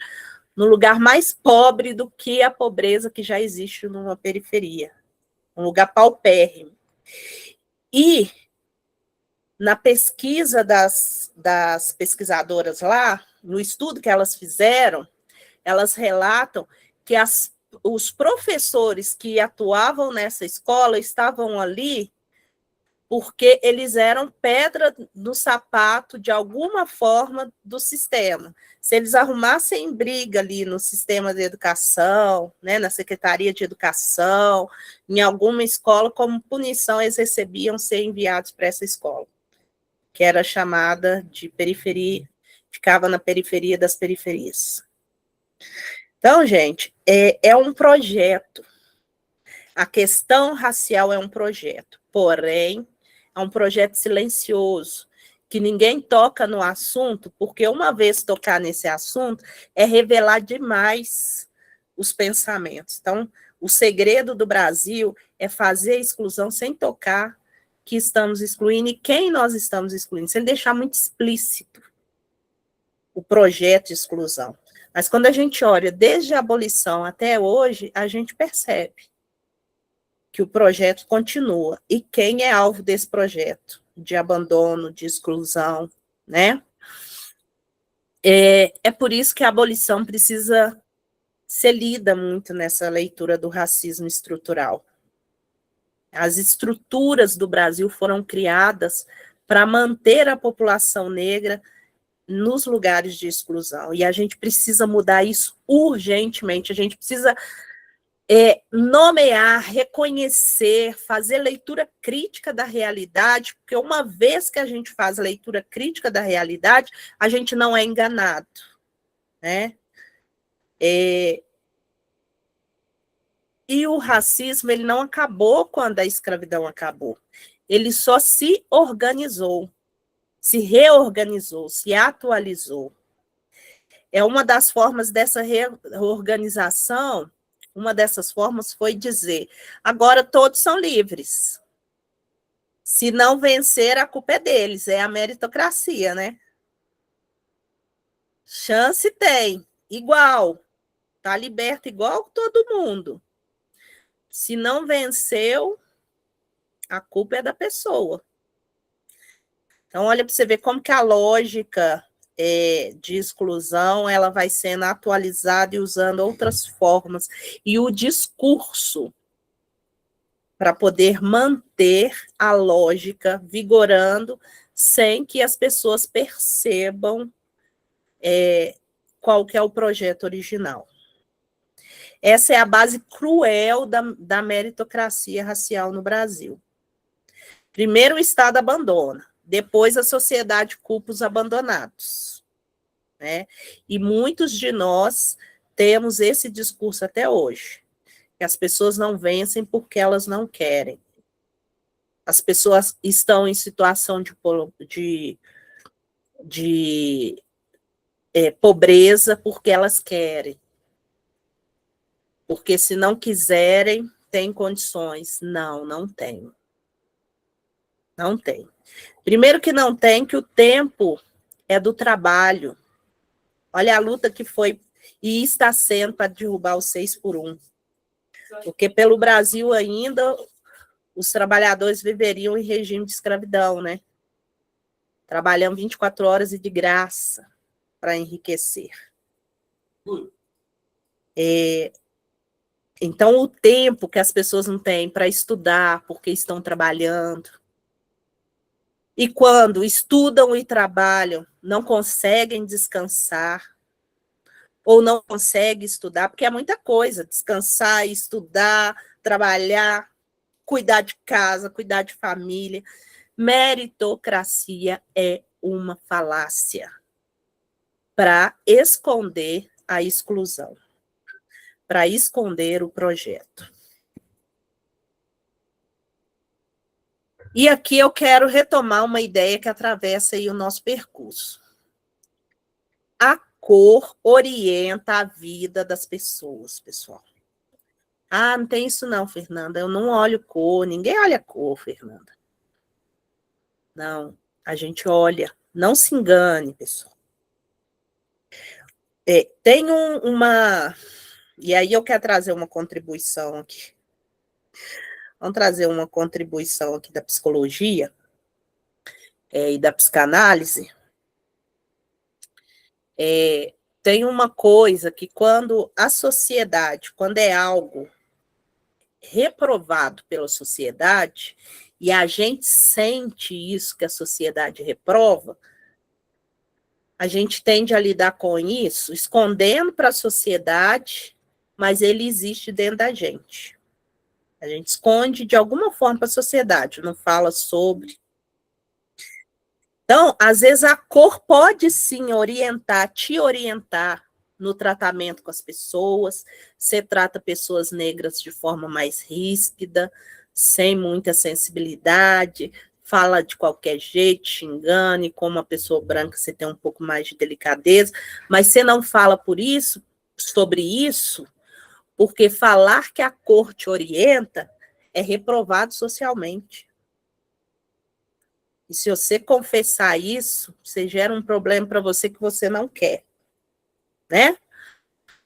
no lugar mais pobre do que a pobreza que já existe numa periferia, um lugar paupérrimo. E na pesquisa das pesquisadoras lá, no estudo que elas fizeram, elas relatam que os professores que atuavam nessa escola estavam ali porque eles eram pedra no sapato, de alguma forma, do sistema. Se eles arrumassem briga ali no sistema de educação, né, na Secretaria de Educação, em alguma escola, como punição, eles recebiam ser enviados para essa escola, que era chamada de periferia, ficava na periferia das periferias. Então, gente, é um projeto. A questão racial é um projeto, porém, é um projeto silencioso, que ninguém toca no assunto, porque uma vez tocar nesse assunto, é revelar demais os pensamentos. Então, o segredo do Brasil é fazer a exclusão sem tocar que estamos excluindo e quem nós estamos excluindo, sem deixar muito explícito o projeto de exclusão. Mas quando a gente olha desde a abolição até hoje, a gente percebe que o projeto continua. E quem é alvo desse projeto? De abandono, de exclusão, né? É por isso que a abolição precisa ser lida muito nessa leitura do racismo estrutural. As estruturas do Brasil foram criadas para manter a população negra nos lugares de exclusão. E a gente precisa mudar isso urgentemente. A gente precisa nomear, reconhecer, fazer leitura crítica da realidade, porque uma vez que a gente faz a leitura crítica da realidade, a gente não é enganado, né? E o racismo, ele não acabou quando a escravidão acabou. Ele só se organizou, se reorganizou, se atualizou. É uma das formas dessa reorganização. Uma dessas formas foi dizer, agora todos são livres. Se não vencer, a culpa é deles, é a meritocracia, né? Chance tem, igual. está liberto igual todo mundo. Se não venceu, a culpa é da pessoa. Então, olha para você ver como que a lógica de exclusão ela vai sendo atualizada e usando outras formas. E o discurso para poder manter a lógica vigorando sem que as pessoas percebam qual que é o projeto original. Essa é a base cruel da meritocracia racial no Brasil. Primeiro o Estado abandona, depois a sociedade culpa os abandonados. Né? E muitos de nós temos esse discurso até hoje, que as pessoas não vencem porque elas não querem. As pessoas estão em situação de pobreza porque elas querem. Porque se não quiserem, tem condições. Não, não tem. Não tem. Primeiro que não tem, que o tempo é do trabalho. Olha a luta que foi e está sendo para derrubar o 6x1. Porque pelo Brasil ainda os trabalhadores viveriam em regime de escravidão, né? Trabalhando 24 horas e de graça para enriquecer. Então, o tempo que as pessoas não têm para estudar porque estão trabalhando, e quando estudam e trabalham, não conseguem descansar, ou não conseguem estudar, porque é muita coisa, descansar, estudar, trabalhar, cuidar de casa, cuidar de família. Meritocracia é uma falácia para esconder a exclusão, para esconder o projeto. E aqui eu quero retomar uma ideia que atravessa aí o nosso percurso. A cor orienta a vida das pessoas, pessoal. Ah, não tem isso não, Fernanda. Eu não olho cor, ninguém olha cor, Fernanda. Não, a gente olha. Não se engane, pessoal. Tem uma... E aí eu quero trazer uma contribuição aqui. Vamos trazer uma contribuição aqui da psicologia e da psicanálise. Tem uma coisa que quando a sociedade, quando é algo reprovado pela sociedade, e a gente sente isso que a sociedade reprova, a gente tende a lidar com isso, escondendo para a sociedade, mas ele existe dentro da gente. A gente esconde de alguma forma para a sociedade, não fala sobre. Então, às vezes a cor pode sim te orientar no tratamento com as pessoas. Você trata pessoas negras de forma mais ríspida, sem muita sensibilidade, fala de qualquer jeito, xingando, e como uma pessoa branca você tem um pouco mais de delicadeza, mas você não fala sobre isso, porque falar que a cor te orienta é reprovado socialmente. E se você confessar isso, você gera um problema para você que você não quer, né?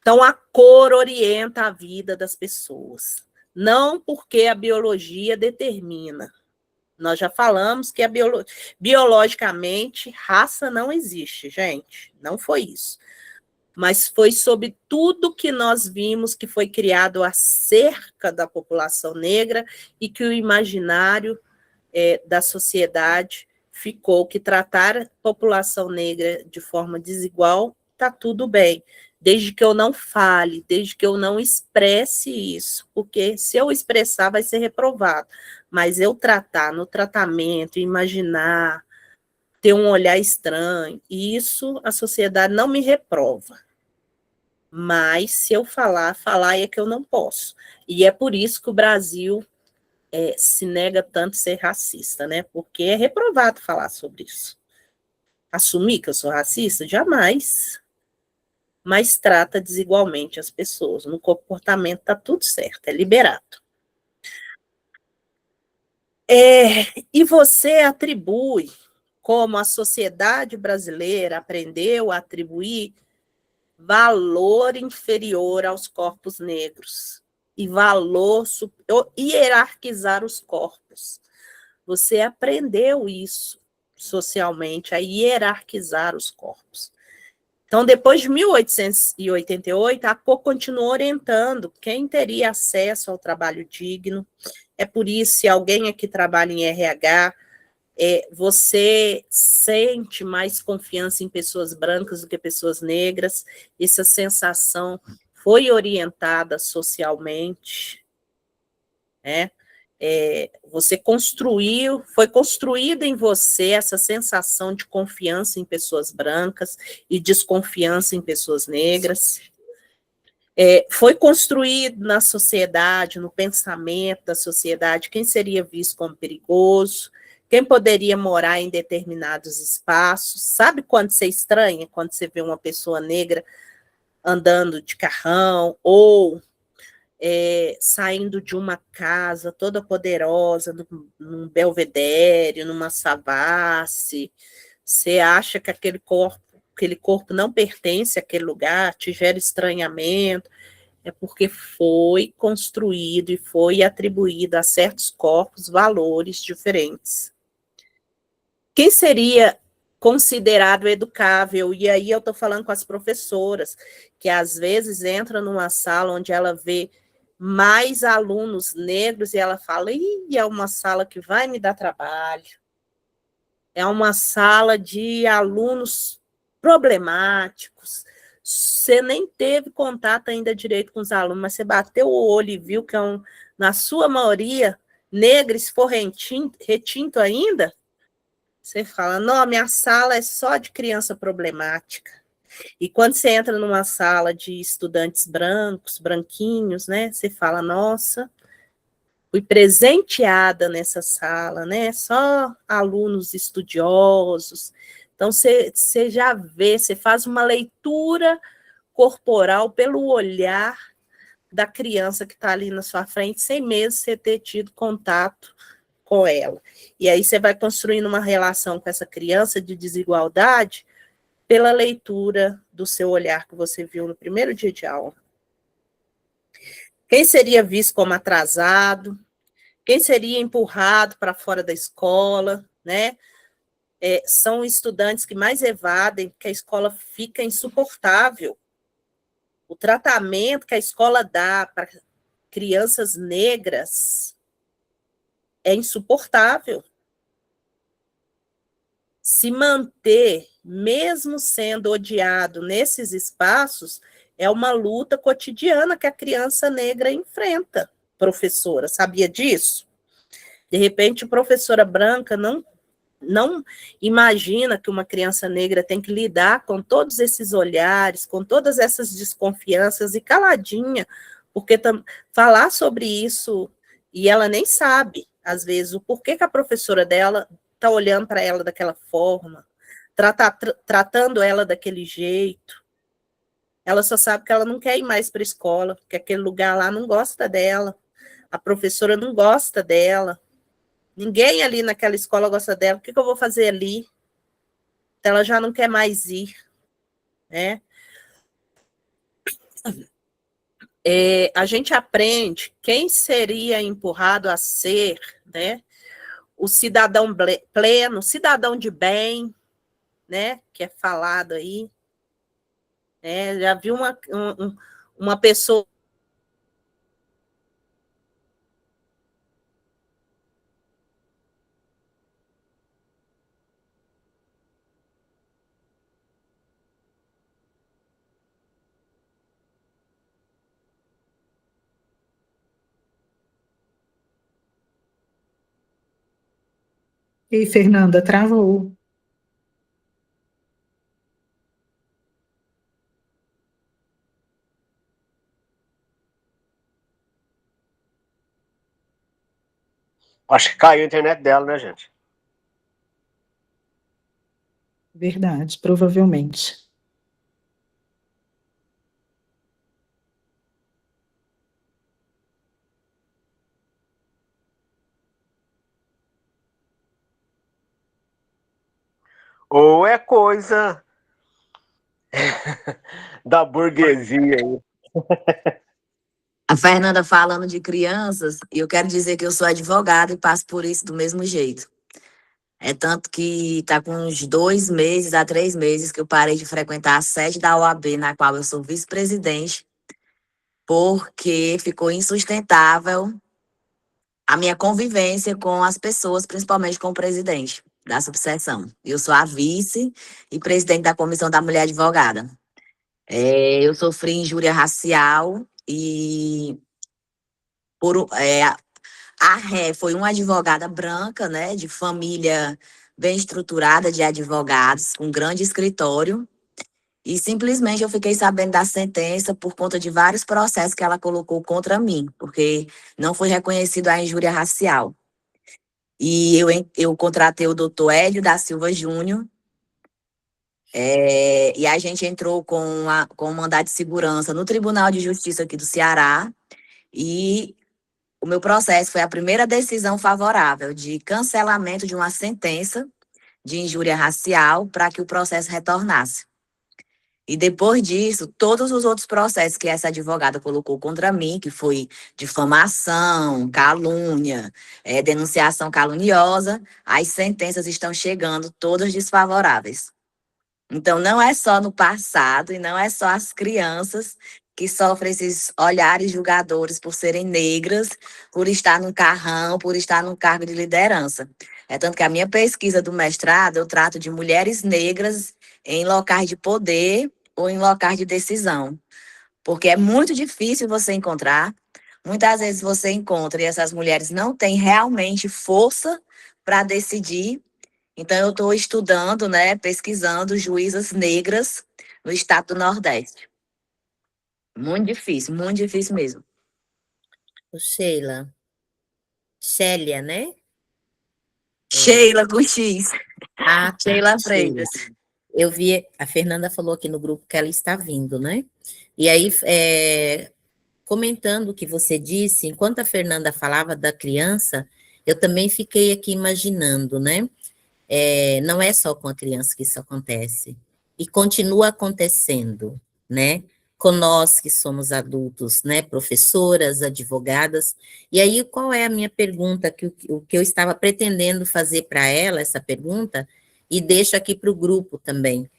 Então, a cor orienta a vida das pessoas. Não porque a biologia determina. Nós já falamos que biologicamente raça não existe, gente. Não foi isso. Mas foi sobre tudo que nós vimos que foi criado acerca da população negra e que o imaginário da sociedade ficou que tratar a população negra de forma desigual, está tudo bem, desde que eu não fale, desde que eu não expresse isso, porque se eu expressar vai ser reprovado, mas eu tratar no tratamento, imaginar, ter um olhar estranho, isso a sociedade não me reprova. Mas se eu falar é que eu não posso. E é por isso que o Brasil se nega tanto a ser racista, né? Porque é reprovado falar sobre isso. Assumir que eu sou racista? Jamais. Mas trata desigualmente as pessoas. No comportamento está tudo certo, é liberado. E você atribui, como a sociedade brasileira aprendeu a atribuir, valor inferior aos corpos negros e hierarquizar os corpos. Você aprendeu isso socialmente, a hierarquizar os corpos. Então, depois de 1888, a cor continuou orientando quem teria acesso ao trabalho digno. É por isso, se alguém aqui trabalha em RH, você sente mais confiança em pessoas brancas do que pessoas negras. Essa sensação foi orientada socialmente, né? Foi construída em você essa sensação de confiança em pessoas brancas e desconfiança em pessoas negras. Foi construído na sociedade, no pensamento da sociedade, quem seria visto como perigoso, quem poderia morar em determinados espaços. Sabe quando você estranha? Quando você vê uma pessoa negra andando de carrão ou saindo de uma casa toda poderosa, num belvedere, numa Savassi. Você acha que aquele corpo não pertence àquele lugar, te gera estranhamento. É porque foi construído e foi atribuído a certos corpos valores diferentes. Quem seria considerado educável? E aí eu estou falando com as professoras, que às vezes entram numa sala onde ela vê mais alunos negros e ela fala, é uma sala que vai me dar trabalho. É uma sala de alunos problemáticos. Você nem teve contato ainda direito com os alunos, mas você bateu o olho e viu que na sua maioria, negro, se for retinto ainda, você fala, não, minha sala é só de criança problemática. E quando você entra numa sala de estudantes brancos, branquinhos, né, você fala, nossa, fui presenteada nessa sala, né, só alunos estudiosos. Então, você já vê, você faz uma leitura corporal pelo olhar da criança que está ali na sua frente, sem mesmo você ter tido contato com ela. E aí você vai construindo uma relação com essa criança de desigualdade pela leitura do seu olhar que você viu no primeiro dia de aula. Quem seria visto como atrasado? Quem seria empurrado para fora da escola, né? São estudantes que mais evadem, porque a escola fica insuportável. O tratamento que a escola dá para crianças negras é insuportável. Se manter, mesmo sendo odiado nesses espaços, é uma luta cotidiana que a criança negra enfrenta. Professora, sabia disso? De repente, a professora branca não imagina que uma criança negra tem que lidar com todos esses olhares, com todas essas desconfianças e caladinha, porque falar sobre isso, e ela nem sabe, às vezes, o porquê que a professora dela está olhando para ela daquela forma, tratando ela daquele jeito. Ela só sabe que ela não quer ir mais para a escola, porque aquele lugar lá não gosta dela, a professora não gosta dela, ninguém ali naquela escola gosta dela, o que eu vou fazer ali? Então, ela já não quer mais ir, né? A gente aprende quem seria empurrado a ser, né? O cidadão pleno, cidadão de bem, né? Que é falado aí. Já vi uma pessoa. E Fernanda, travou. Acho que caiu a internet dela, né, gente? Verdade, provavelmente. Ou é coisa Da burguesia aí. A Fernanda falando de crianças, e eu quero dizer que eu sou advogada e passo por isso do mesmo jeito. É tanto que está com uns 2 meses a 3 meses que eu parei de frequentar a sede da OAB, na qual eu sou vice-presidente, porque ficou insustentável a minha convivência com as pessoas, principalmente com o presidente da subseção. Eu sou a vice e presidente da Comissão da Mulher Advogada. Eu sofri injúria racial e a ré foi uma advogada branca, né, de família bem estruturada de advogados, com grande escritório, e simplesmente eu fiquei sabendo da sentença por conta de vários processos que ela colocou contra mim, porque não foi reconhecido a injúria racial. E eu contratei o doutor Hélio da Silva Júnior, e a gente entrou com um mandado de segurança no Tribunal de Justiça aqui do Ceará, e o meu processo foi a primeira decisão favorável de cancelamento de uma sentença de injúria racial para que o processo retornasse. E depois disso, todos os outros processos que essa advogada colocou contra mim, que foi difamação, calúnia, denunciação caluniosa, as sentenças estão chegando todas desfavoráveis. Então, não é só no passado e não é só as crianças que sofrem esses olhares julgadores por serem negras, por estar num carrão, por estar num cargo de liderança. É tanto que a minha pesquisa do mestrado, eu trato de mulheres negras em locais de poder ou em locais de decisão. Porque é muito difícil você encontrar. Muitas vezes você encontra e essas mulheres não têm realmente força para decidir. Então, eu estou estudando, né, pesquisando juízas negras no estado do Nordeste. Muito difícil mesmo. Ô, Sheila. Célia, né? Sheila com X. Ah, tá, Sheila Sheila. Freitas. Eu vi, a Fernanda falou aqui no grupo que ela está vindo, né? E aí, comentando o que você disse, enquanto a Fernanda falava da criança, eu também fiquei aqui imaginando, né? Não é só com a criança que isso acontece. E continua acontecendo, né? Com nós que somos adultos, né? Professoras, advogadas. E aí, qual é a minha pergunta? O que eu estava pretendendo fazer para ela, essa pergunta, e deixo aqui para o grupo também.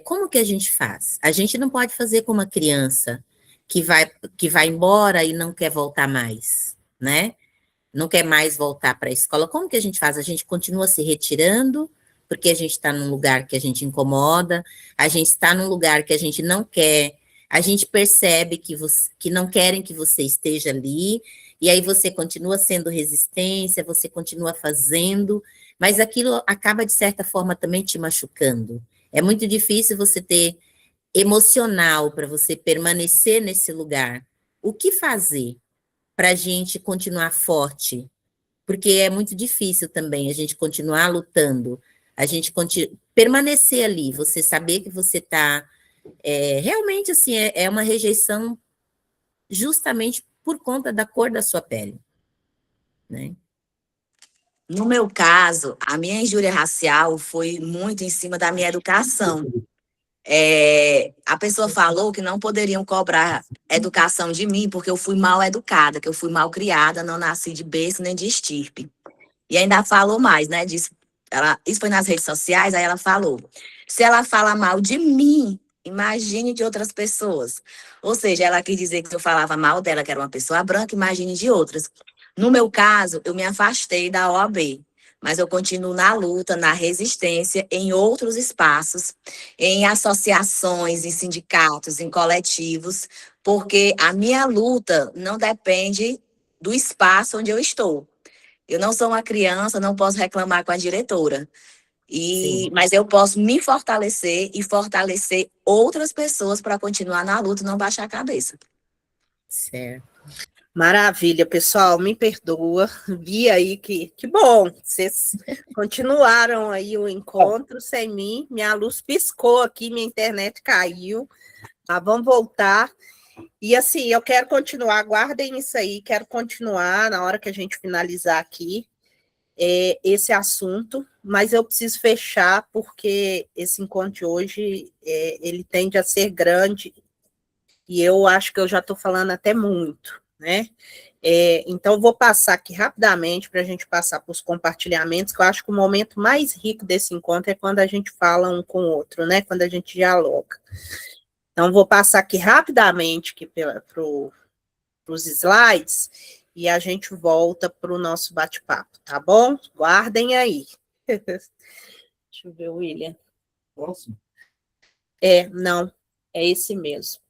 Como que a gente faz? A gente não pode fazer como uma criança que vai embora e não quer voltar mais, né? Não quer mais voltar para a escola. Como que a gente faz? A gente continua se retirando, porque a gente está num lugar que a gente incomoda, a gente está num lugar que a gente não quer, a gente percebe que não querem que você esteja ali, e aí você continua sendo resistência, você continua fazendo, mas aquilo acaba, de certa forma, também te machucando. É muito difícil você ter emocional para você permanecer nesse lugar. O que fazer para a gente continuar forte? Porque é muito difícil também a gente continuar lutando, a gente permanecer ali, você saber que você está... realmente, assim, é uma rejeição justamente por conta da cor da sua pele, né? No meu caso, a minha injúria racial foi muito em cima da minha educação. A pessoa falou que não poderiam cobrar educação de mim porque eu fui mal educada, que eu fui mal criada, não nasci de berço nem de estirpe. E ainda falou mais, né? Isso foi nas redes sociais, aí ela falou: se ela fala mal de mim, imagine de outras pessoas. Ou seja, ela quis dizer que se eu falava mal dela, que era uma pessoa branca, imagine de outras. No meu caso, eu me afastei da OAB, mas eu continuo na luta, na resistência, em outros espaços, em associações, em sindicatos, em coletivos, porque a minha luta não depende do espaço onde eu estou. Eu não sou uma criança, não posso reclamar com a diretora. Mas eu posso me fortalecer e fortalecer outras pessoas para continuar na luta e não baixar a cabeça. Certo. Maravilha, pessoal, me perdoa. Vi aí que bom, vocês continuaram aí o encontro sem mim. Minha luz piscou aqui, minha internet caiu. Mas vamos voltar. E assim, eu quero continuar, guardem isso aí, quero continuar na hora que a gente finalizar aqui. esse assunto, mas eu preciso fechar, porque esse encontro de hoje, ele tende a ser grande, e eu acho que eu já estou falando até muito, né? Então, eu vou passar aqui rapidamente para a gente passar para os compartilhamentos, que eu acho que o momento mais rico desse encontro é quando a gente fala um com o outro, né? Quando a gente dialoga. Então, vou passar aqui rapidamente para os slides e a gente volta para o nosso bate-papo, tá bom? Guardem aí. Deixa eu ver, William. Próximo. Não, é esse mesmo.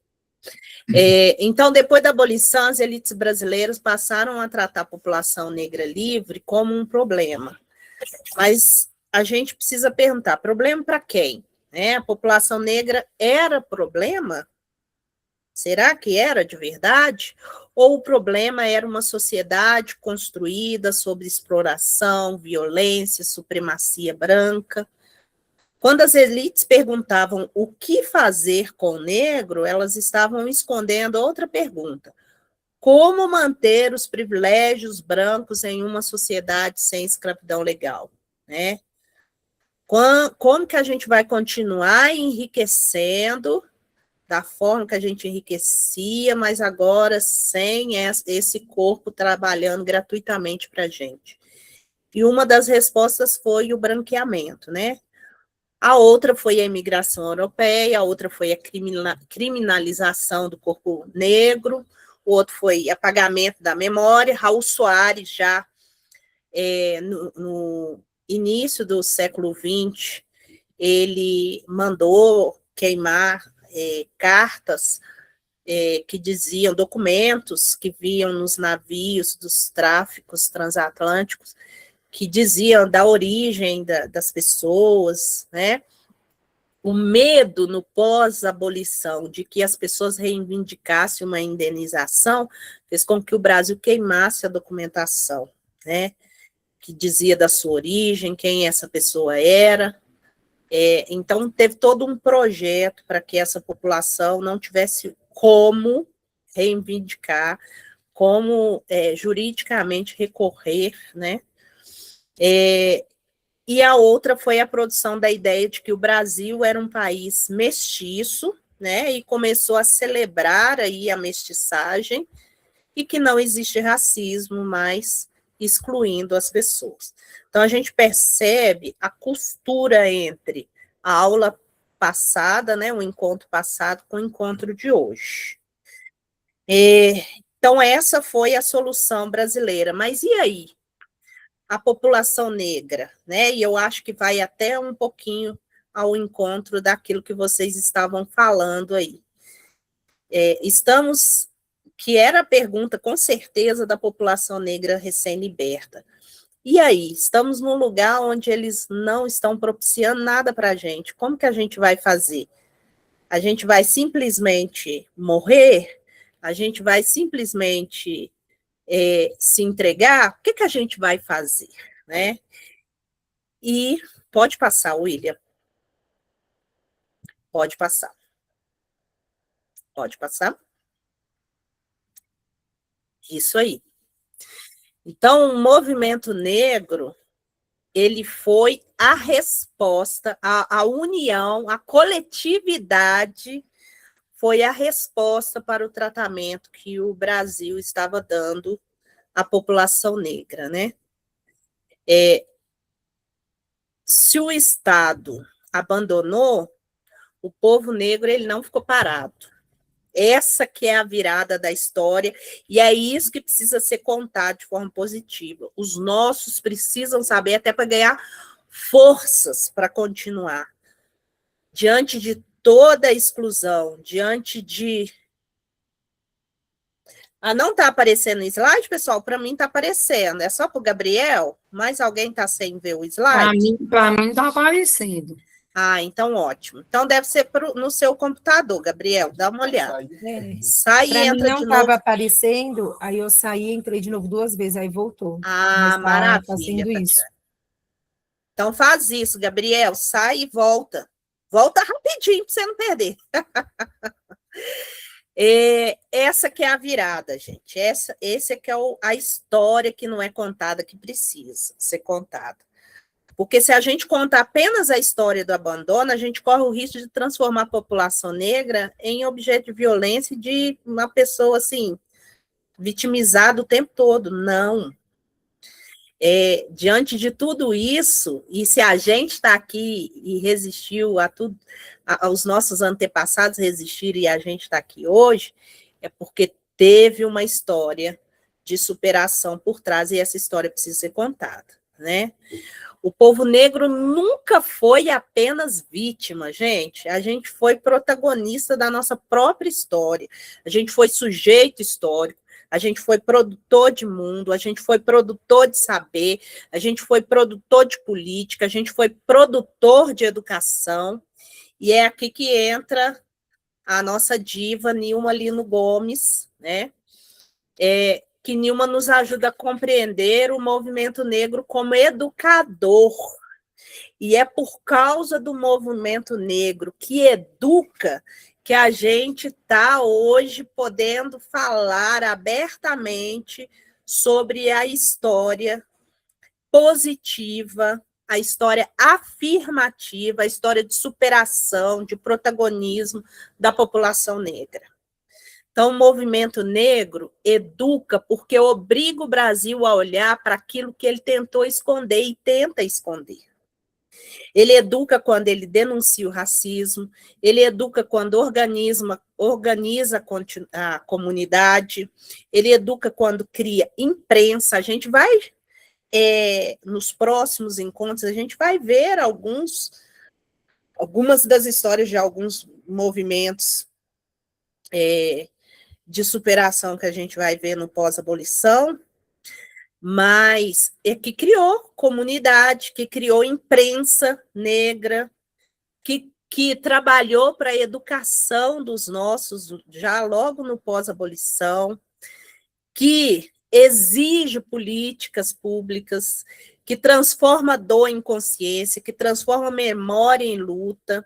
Então, depois da abolição, as elites brasileiras passaram a tratar a população negra livre como um problema. Mas a gente precisa perguntar, problema para quem? A população negra era problema? Será que era de verdade? Ou o problema era uma sociedade construída sobre exploração, violência, supremacia branca? Quando as elites perguntavam o que fazer com o negro, elas estavam escondendo outra pergunta: como manter os privilégios brancos em uma sociedade sem escravidão legal, né? Como que a gente vai continuar enriquecendo da forma que a gente enriquecia, mas agora sem esse corpo trabalhando gratuitamente para a gente? E uma das respostas foi o branqueamento, né? A outra foi a imigração europeia, a outra foi a criminalização do corpo negro, o outro foi apagamento da memória. Raul Soares, já no início do século XX, ele mandou queimar cartas que diziam, documentos que viam nos navios dos tráficos transatlânticos, que diziam da origem das pessoas, né? O medo no pós-abolição de que as pessoas reivindicassem uma indenização fez com que o Brasil queimasse a documentação, né? Que dizia da sua origem, quem essa pessoa era. Então, teve todo um projeto para que essa população não tivesse como reivindicar, como juridicamente recorrer, né? E a outra foi a produção da ideia de que o Brasil era um país mestiço, né, e começou a celebrar aí a mestiçagem, e que não existe racismo, mas excluindo as pessoas. Então, a gente percebe a costura entre a aula passada, né, o encontro passado, com o encontro de hoje. Então, essa foi a solução brasileira. Mas e aí? A população negra, né? E eu acho que vai até um pouquinho ao encontro daquilo que vocês estavam falando aí. Que era a pergunta, com certeza, da população negra recém-liberta. E aí, estamos num lugar onde eles não estão propiciando nada para a gente. Como que a gente vai fazer? A gente vai simplesmente morrer? A gente vai simplesmente se entregar? O que a gente vai fazer, né? E pode passar, William. Pode passar. Pode passar. Isso aí. Então, o movimento negro, ele foi a resposta, a união, a coletividade foi a resposta para o tratamento que o Brasil estava dando à população negra, né? Se o Estado abandonou, o povo negro ele não ficou parado. Essa que é a virada da história, e é isso que precisa ser contado de forma positiva. Os nossos precisam saber, até para ganhar forças para continuar. Diante de toda a exclusão, diante de... não está aparecendo o slide, pessoal? Para mim está aparecendo. É só para o Gabriel? Mais alguém está sem ver o slide? Para mim está aparecendo. Então ótimo. Então deve ser no seu computador, Gabriel. Dá uma olhada. Sai e entra de novo. Para mim não estava aparecendo, aí eu saí e entrei de novo 2 vezes, aí voltou. Maravilha. Tá sendo isso. Então faz isso, Gabriel. Sai e volta. Volta rapidinho para você não perder. Essa que é a virada, gente. Esse é que é a história que não é contada, que precisa ser contada. Porque se a gente conta apenas a história do abandono, a gente corre o risco de transformar a população negra em objeto de violência de uma pessoa, assim, vitimizada o tempo todo. Não. Diante de tudo isso, e se a gente está aqui e resistiu a tudo, os nossos antepassados resistiram e a gente está aqui hoje, é porque teve uma história de superação por trás e essa história precisa ser contada, né? O povo negro nunca foi apenas vítima, gente. A gente foi protagonista da nossa própria história. A gente foi sujeito histórico. A gente foi produtor de mundo. A gente foi produtor de saber. A gente foi produtor de política. A gente foi produtor de educação. E é aqui que entra a nossa diva Nilma Lino Gomes, né? Que Nilma nos ajuda a compreender o movimento negro como educador. E é por causa do movimento negro que educa que a gente está hoje podendo falar abertamente sobre a história positiva, a história afirmativa, a história de superação, de protagonismo da população negra. Então, o movimento negro educa porque obriga o Brasil a olhar para aquilo que ele tentou esconder e tenta esconder. Ele educa quando ele denuncia o racismo, ele educa quando organiza a comunidade, ele educa quando cria imprensa. A gente vai, nos próximos encontros, a gente vai ver algumas das histórias de alguns movimentos de superação que a gente vai ver no pós-abolição, mas que criou comunidade, que criou imprensa negra, que trabalhou para a educação dos nossos, já logo no pós-abolição, que exige políticas públicas, que transforma dor em consciência, que transforma memória em luta,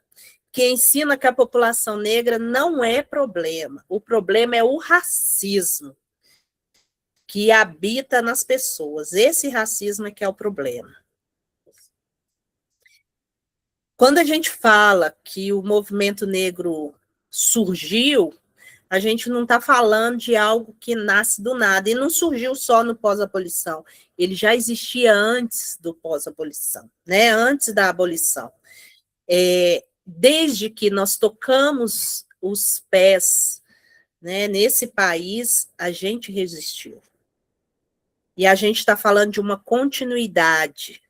que ensina que a população negra não é problema. O problema é o racismo que habita nas pessoas. Esse racismo é que é o problema. Quando a gente fala que o movimento negro surgiu, a gente não está falando de algo que nasce do nada, e não surgiu só no pós-abolição, ele já existia antes do pós-abolição, né? Antes da abolição. Desde que nós tocamos os pés, né, nesse país, a gente resistiu. E a gente está falando de uma continuidade.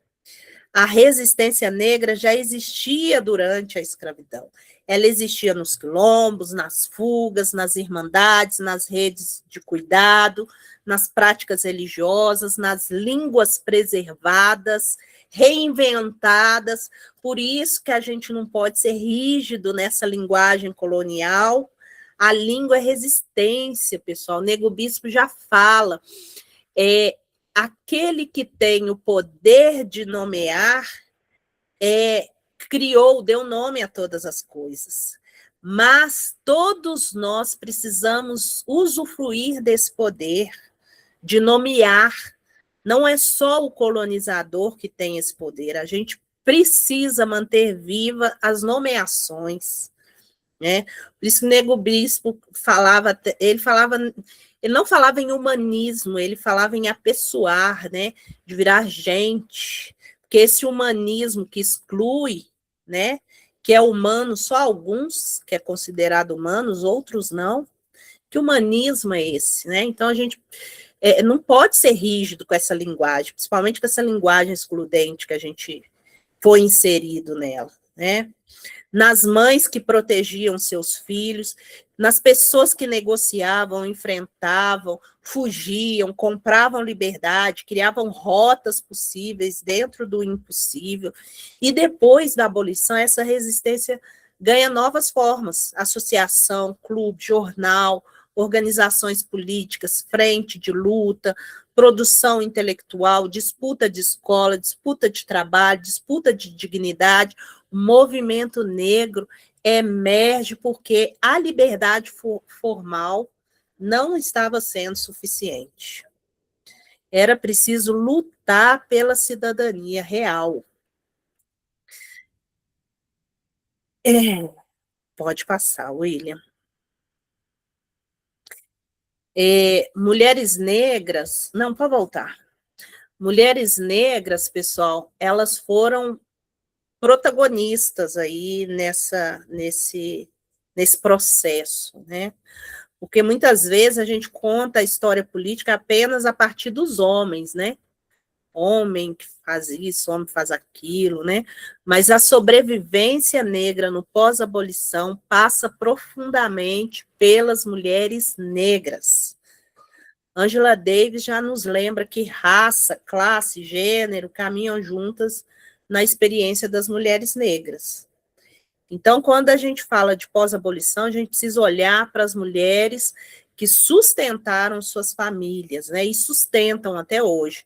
A resistência negra já existia durante a escravidão. Ela existia nos quilombos, nas fugas, nas irmandades, nas redes de cuidado, nas práticas religiosas, nas línguas preservadas, reinventadas. Por isso que a gente não pode ser rígido nessa linguagem colonial. A língua é resistência, pessoal. O Nego Bispo já fala. Aquele que tem o poder de nomear deu nome a todas as coisas. Mas todos nós precisamos usufruir desse poder de nomear. Não é só o colonizador que tem esse poder, a gente precisa manter viva as nomeações, né? Por isso que o Nego Bispo falava, ele não falava em humanismo, ele falava em apessoar, né? De virar gente, porque esse humanismo que exclui, né? Que é humano, só alguns que é considerado humanos, outros não. Que humanismo é esse, né? Então a gente não pode ser rígido com essa linguagem, principalmente com essa linguagem excludente que a gente foi inserido nela, né? Nas mães que protegiam seus filhos, nas pessoas que negociavam, enfrentavam, fugiam, compravam liberdade, criavam rotas possíveis dentro do impossível. E depois da abolição, essa resistência ganha novas formas: associação, clube, jornal, organizações políticas, frente de luta, produção intelectual, disputa de escola, disputa de trabalho, disputa de dignidade. O movimento negro emerge porque a liberdade formal não estava sendo suficiente. Era preciso lutar pela cidadania real. Pode passar, William. Mulheres negras... Não, pode voltar. Mulheres negras, pessoal, elas foram protagonistas aí nesse processo, né? Porque muitas vezes a gente conta a história política apenas a partir dos homens, né? Homem que faz isso, homem que faz aquilo, né? Mas a sobrevivência negra no pós-abolição passa profundamente pelas mulheres negras. Angela Davis já nos lembra que raça, classe, gênero caminham juntas na experiência das mulheres negras. Então, quando a gente fala de pós-abolição, a gente precisa olhar para as mulheres que sustentaram suas famílias, né, e sustentam até hoje.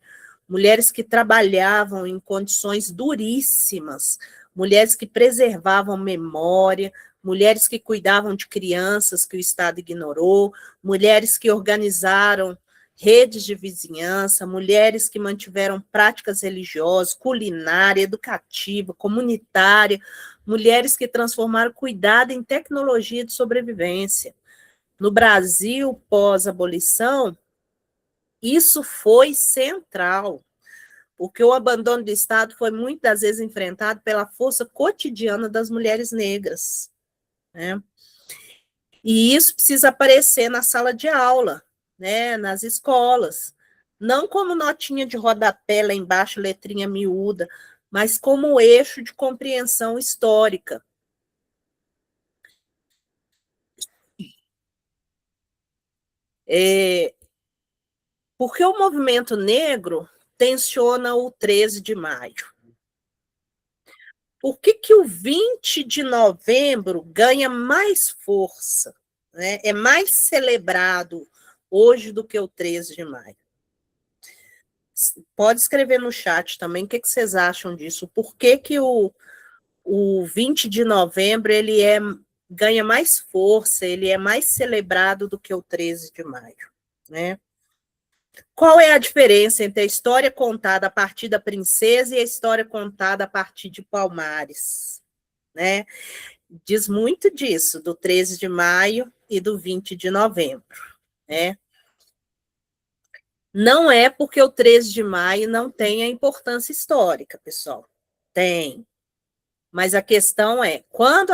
Mulheres que trabalhavam em condições duríssimas, mulheres que preservavam memória, mulheres que cuidavam de crianças que o Estado ignorou, mulheres que organizaram redes de vizinhança, mulheres que mantiveram práticas religiosas, culinária, educativa, comunitária, mulheres que transformaram cuidado em tecnologia de sobrevivência. No Brasil, pós-abolição, isso foi central, porque o abandono do Estado foi muitas vezes enfrentado pela força cotidiana das mulheres negras, né? E isso precisa aparecer na sala de aula, né, nas escolas, não como notinha de rodapé lá embaixo, letrinha miúda, mas como eixo de compreensão histórica. Porque o movimento negro tensiona o 13 de maio. Por que o 20 de novembro ganha mais força, né? É mais celebrado hoje do que o 13 de maio? Pode escrever no chat também o que vocês acham disso. Por que o 20 de novembro ele ganha mais força, ele é mais celebrado do que o 13 de maio, né? Qual é a diferença entre a história contada a partir da princesa e a história contada a partir de Palmares, né? Diz muito disso, do 13 de maio e do 20 de novembro, né? Não é porque o 13 de maio não tem a importância histórica, pessoal. Tem. Mas a questão é, quando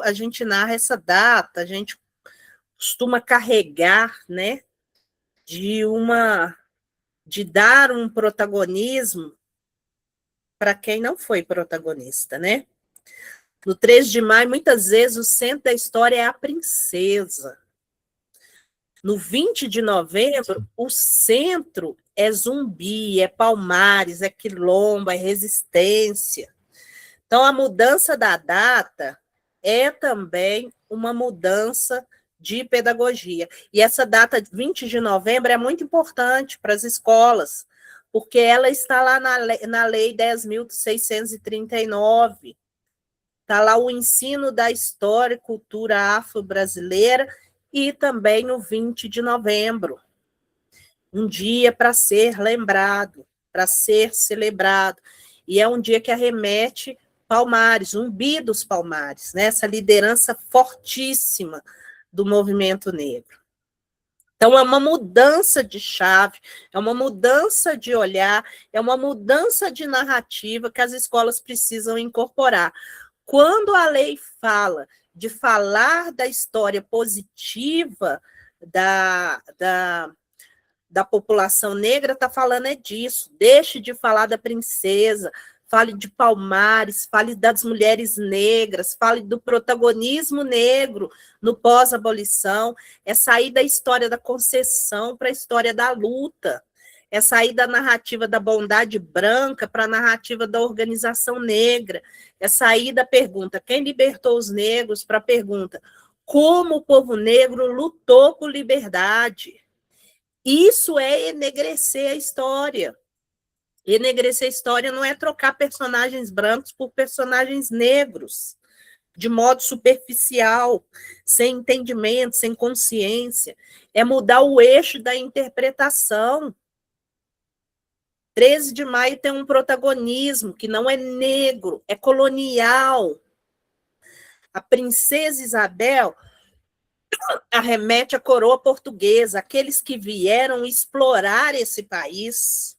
a gente narra essa data, a gente costuma carregar, né, de dar um protagonismo para quem não foi protagonista, né? No 13 de maio, muitas vezes, o centro da história é a princesa. No 20 de novembro, o centro é Zumbi, é Palmares, é Quilombo, é Resistência. Então, a mudança da data é também uma mudança de pedagogia. E essa data, 20 de novembro, é muito importante para as escolas, porque ela está lá na Lei 10.639. Está lá o ensino da história e cultura afro-brasileira e também o 20 de novembro. Um dia para ser lembrado, para ser celebrado. E é um dia que arremete Palmares, Zumbi dos Palmares, né? Essa liderança fortíssima do movimento negro. Então, é uma mudança de chave, é uma mudança de olhar, é uma mudança de narrativa que as escolas precisam incorporar. Quando a lei fala de falar da história positiva da população negra, está falando disso. Deixe de falar da princesa, fale de Palmares, fale das mulheres negras, fale do protagonismo negro no pós-abolição, é sair da história da concessão para a história da luta, é sair da narrativa da bondade branca para a narrativa da organização negra, é sair da pergunta, quem libertou os negros, para a pergunta, como o povo negro lutou por liberdade. Isso é enegrecer a história. Enegrecer a história não é trocar personagens brancos por personagens negros. de modo superficial, sem entendimento, sem consciência. É mudar o eixo da interpretação. 13 de maio tem um protagonismo que não é negro, é colonial. A princesa Isabel arremete à coroa portuguesa, aqueles que vieram explorar esse país.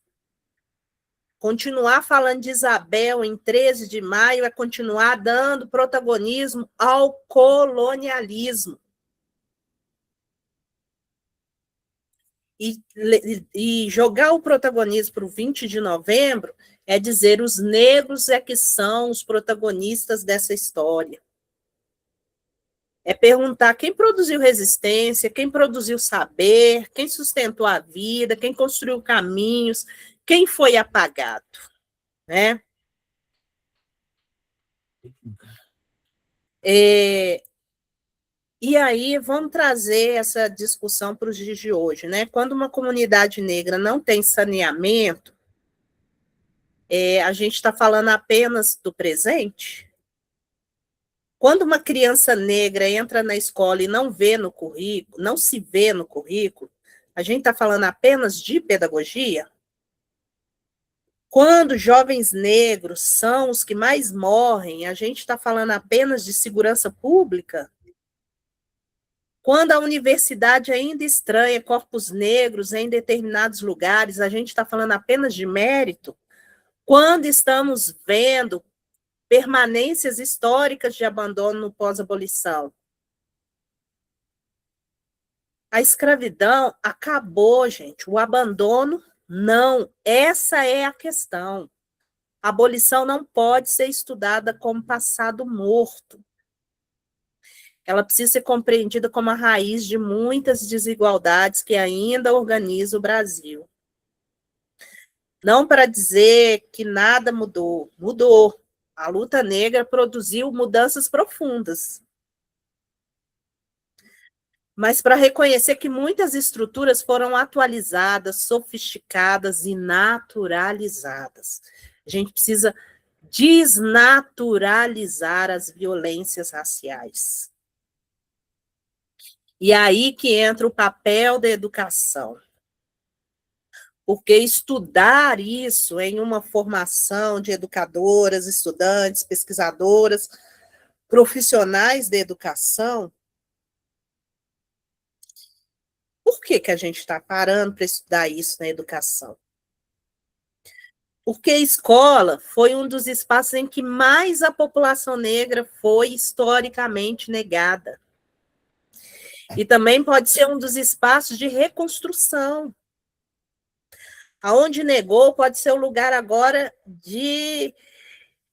Continuar falando de Isabel em 13 de maio é continuar dando protagonismo ao colonialismo. E jogar o protagonismo para o 20 de novembro é dizer os negros é que são os protagonistas dessa história. É perguntar quem produziu resistência, quem produziu saber, quem sustentou a vida, quem construiu caminhos, quem foi apagado, né? E aí, vamos trazer essa discussão para os dias de hoje, né? Quando uma comunidade negra não tem saneamento, a gente está falando apenas do presente? Quando uma criança negra entra na escola e não vê no currículo, não se vê no currículo, a gente está falando apenas de pedagogia? Quando jovens negros são os que mais morrem, a gente está falando apenas de segurança pública? Quando a universidade ainda estranha corpos negros em determinados lugares, a gente está falando apenas de mérito? Quando estamos vendo permanências históricas de abandono no pós-abolição? A escravidão acabou, gente. O abandono, não. Essa é a questão. A abolição não pode ser estudada como passado morto. Ela precisa ser compreendida como a raiz de muitas desigualdades que ainda organizam o Brasil. Não para dizer que nada mudou. Mudou. A luta negra produziu mudanças profundas. Mas para reconhecer que muitas estruturas foram atualizadas, sofisticadas e naturalizadas. A gente precisa desnaturalizar as violências raciais. E aí que entra o papel da educação. Porque estudar isso em uma formação de educadoras, estudantes, pesquisadoras, profissionais da educação, por que a gente está parando para estudar isso na educação? Porque a escola foi um dos espaços em que mais a população negra foi historicamente negada. E também pode ser um dos espaços de reconstrução. Aonde negou pode ser o lugar agora de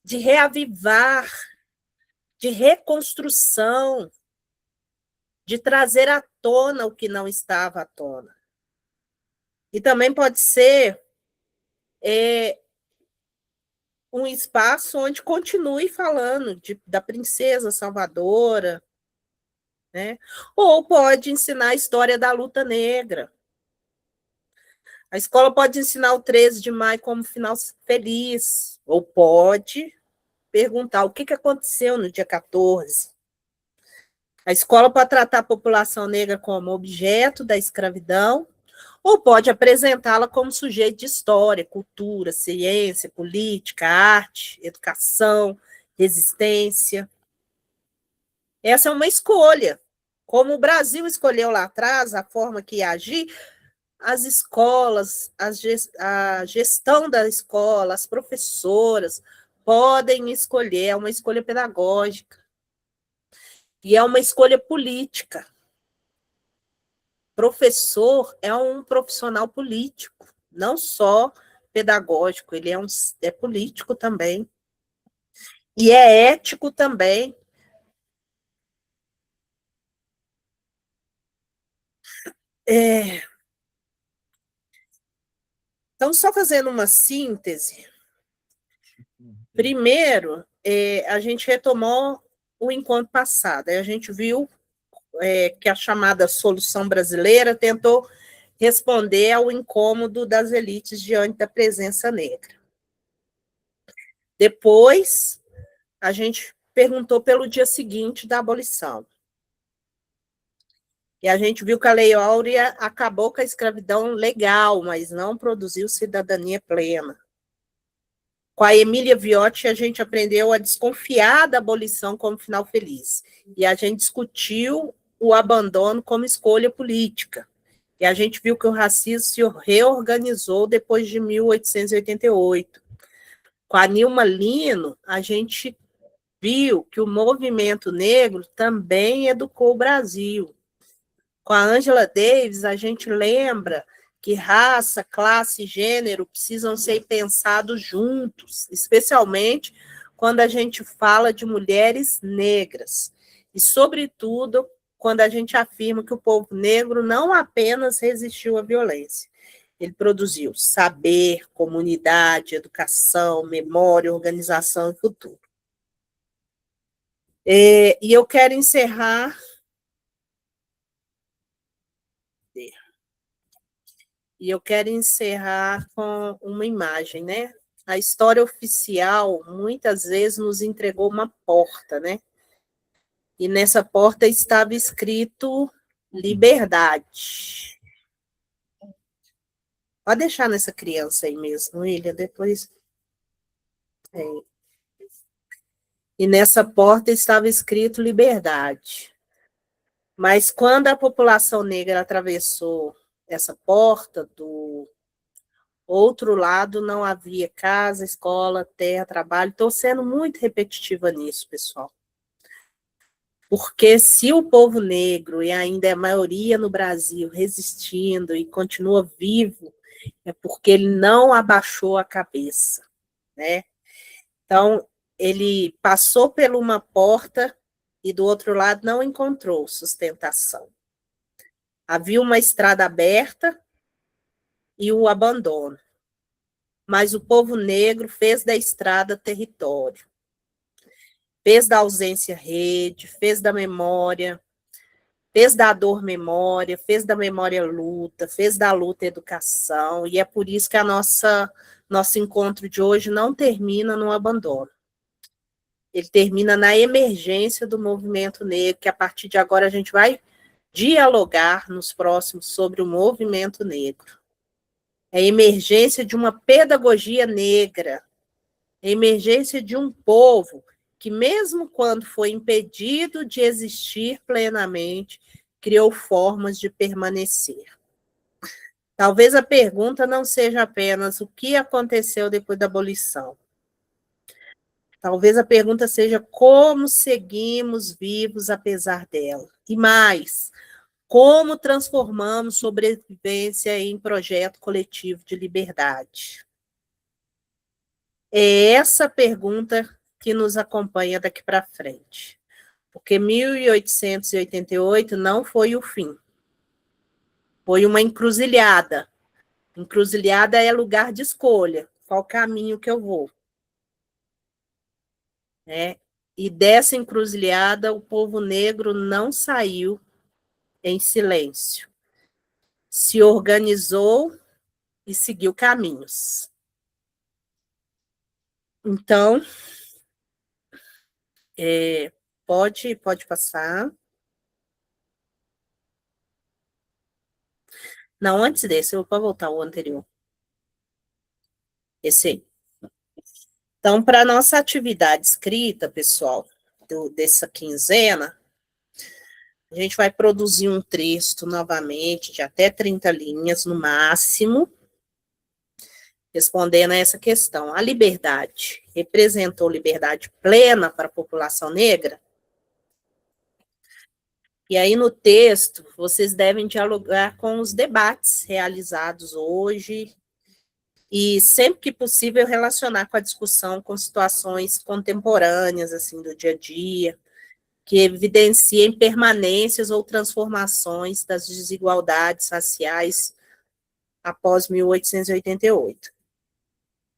reavivar, de reconstrução, de trazer à tona o que não estava à tona. E também pode ser um espaço onde continue falando da princesa salvadora, né? Ou pode ensinar a história da luta negra. A escola pode ensinar o 13 de maio como final feliz, ou pode perguntar o que aconteceu no dia 14. A escola pode tratar a população negra como objeto da escravidão, ou pode apresentá-la como sujeito de história, cultura, ciência, política, arte, educação, resistência. Essa é uma escolha. Como o Brasil escolheu lá atrás a forma que ia agir, as escolas, a gestão da escola, as professoras podem escolher, é uma escolha pedagógica. E é uma escolha política. Professor é um profissional político, não só pedagógico, ele é político também. E é ético também. Então, só fazendo uma síntese, primeiro, a gente retomou o encontro passado, aí a gente viu que a chamada solução brasileira tentou responder ao incômodo das elites diante da presença negra. Depois, a gente perguntou pelo dia seguinte da abolição. E a gente viu que a Lei Áurea acabou com a escravidão legal, mas não produziu cidadania plena. Com a Emília Viotti, a gente aprendeu a desconfiar da abolição como final feliz. E a gente discutiu o abandono como escolha política. E a gente viu que o racismo se reorganizou depois de 1888. Com a Nilma Lino, a gente viu que o movimento negro também educou o Brasil. Com a Angela Davis, a gente lembra que raça, classe e gênero precisam ser pensados juntos, especialmente quando a gente fala de mulheres negras. E, sobretudo, quando a gente afirma que o povo negro não apenas resistiu à violência, ele produziu saber, comunidade, educação, memória, organização e futuro. E eu quero encerrar... com uma imagem, né? A história oficial, muitas vezes, nos entregou uma porta, né? E nessa porta estava escrito liberdade. Pode deixar nessa criança aí mesmo, William, depois... E nessa porta estava escrito liberdade. Mas quando a população negra atravessou essa porta, do outro lado não havia casa, escola, terra, trabalho. Estou sendo muito repetitiva nisso, pessoal. Porque se o povo negro, e ainda é a maioria no Brasil, resistindo e continua vivo, é porque ele não abaixou a cabeça, né? Então, ele passou por uma porta e do outro lado não encontrou sustentação. Havia uma estrada aberta e o abandono. Mas o povo negro fez da estrada território. Fez da ausência rede, fez da memória, fez da dor memória, fez da memória luta, fez da luta educação, e é por isso que nosso encontro de hoje não termina no abandono. Ele termina na emergência do movimento negro, que a partir de agora a gente vai dialogar nos próximos sobre o movimento negro. É a emergência de uma pedagogia negra, a emergência de um povo que, mesmo quando foi impedido de existir plenamente, criou formas de permanecer. Talvez a pergunta não seja apenas o que aconteceu depois da abolição. Talvez a pergunta seja como seguimos vivos apesar dela. E mais, como transformamos sobrevivência em projeto coletivo de liberdade? É essa pergunta que nos acompanha daqui para frente. Porque 1888 não foi o fim. Foi uma encruzilhada. Encruzilhada é lugar de escolha. Qual caminho que eu vou? E dessa encruzilhada, o povo negro não saiu em silêncio. Se organizou e seguiu caminhos. Então, pode passar. Não, antes desse, eu vou voltar ao anterior. Esse aí. Então, para a nossa atividade escrita, pessoal, dessa quinzena, a gente vai produzir um texto novamente de até 30 linhas no máximo, respondendo a essa questão. A liberdade representou liberdade plena para a população negra? E aí, no texto, vocês devem dialogar com os debates realizados hoje e, sempre que possível, relacionar com a discussão com situações contemporâneas, assim, do dia a dia, que evidenciem permanências ou transformações das desigualdades raciais após 1888.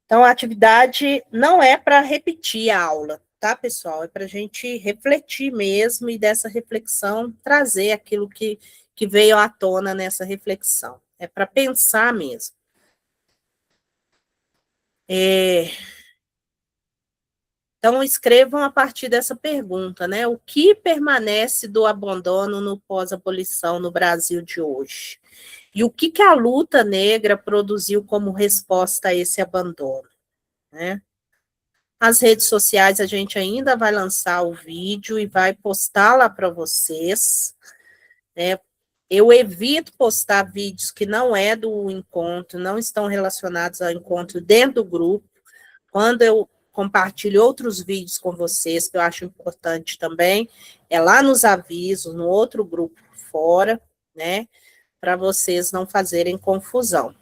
Então, a atividade não é para repetir a aula, tá, pessoal? É para a gente refletir mesmo e dessa reflexão trazer aquilo que veio à tona nessa reflexão. É para pensar mesmo. Então, escrevam a partir dessa pergunta, né? O que permanece do abandono no pós-abolição no Brasil de hoje? E o que a luta negra produziu como resposta a esse abandono, né? As redes sociais, a gente ainda vai lançar o vídeo e vai postar lá para vocês, né? Eu evito postar vídeos que não é do encontro, não estão relacionados ao encontro dentro do grupo. Quando eu compartilho outros vídeos com vocês, que eu acho importante também, é lá nos avisos, no outro grupo fora, né? Para vocês não fazerem confusão.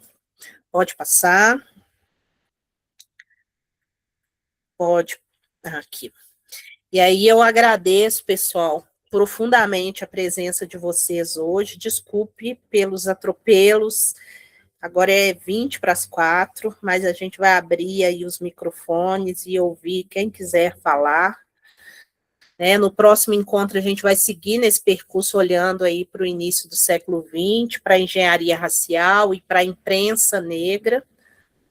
Pode passar. Pode. Aqui. E aí eu agradeço, pessoal, profundamente a presença de vocês hoje. Desculpe pelos atropelos. Agora é 20 para as 4, mas a gente vai abrir aí os microfones e ouvir quem quiser falar. No próximo encontro, a gente vai seguir nesse percurso olhando aí para o início do século XX, para a engenharia racial e para a imprensa negra.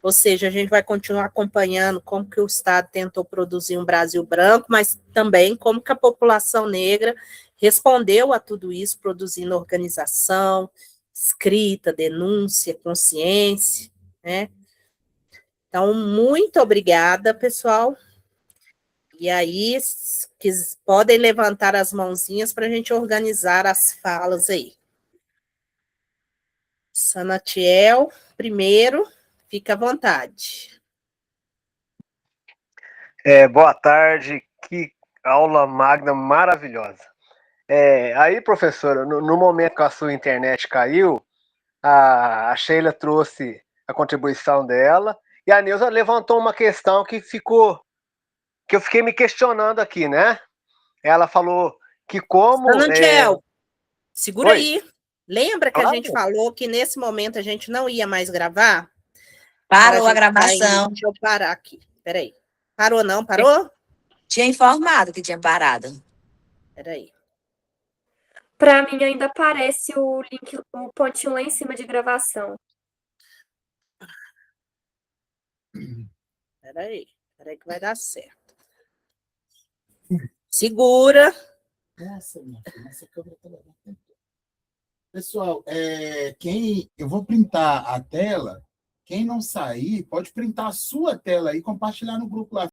Ou seja, a gente vai continuar acompanhando como que o Estado tentou produzir um Brasil branco, mas também como que a população negra respondeu a tudo isso, produzindo organização, escrita, denúncia, consciência, né? Então, muito obrigada, pessoal. E aí, podem levantar as mãozinhas para a gente organizar as falas aí. Sanatiel, primeiro, fica à vontade. Boa tarde, que aula magna maravilhosa. Aí, professora, no momento que a sua internet caiu, a Sheila trouxe a contribuição dela e a Neuza levantou uma questão que eu fiquei me questionando aqui, né? Ela falou que como... Sanatiel, segura Oi. aí. Lembra que a gente falou que nesse momento a gente não ia mais gravar? Parou a gravação. Deixa eu parar aqui. Peraí. Parou não? Parou? Tinha informado que tinha parado. Peraí. Para mim ainda aparece o link, o pontinho lá em cima de gravação. Peraí que vai dar certo. Segura. Nossa, minha filha, essa câmera tá levando. Pessoal, eu vou printar a tela. Quem não sair, pode printar a sua tela aí e compartilhar no grupo lá.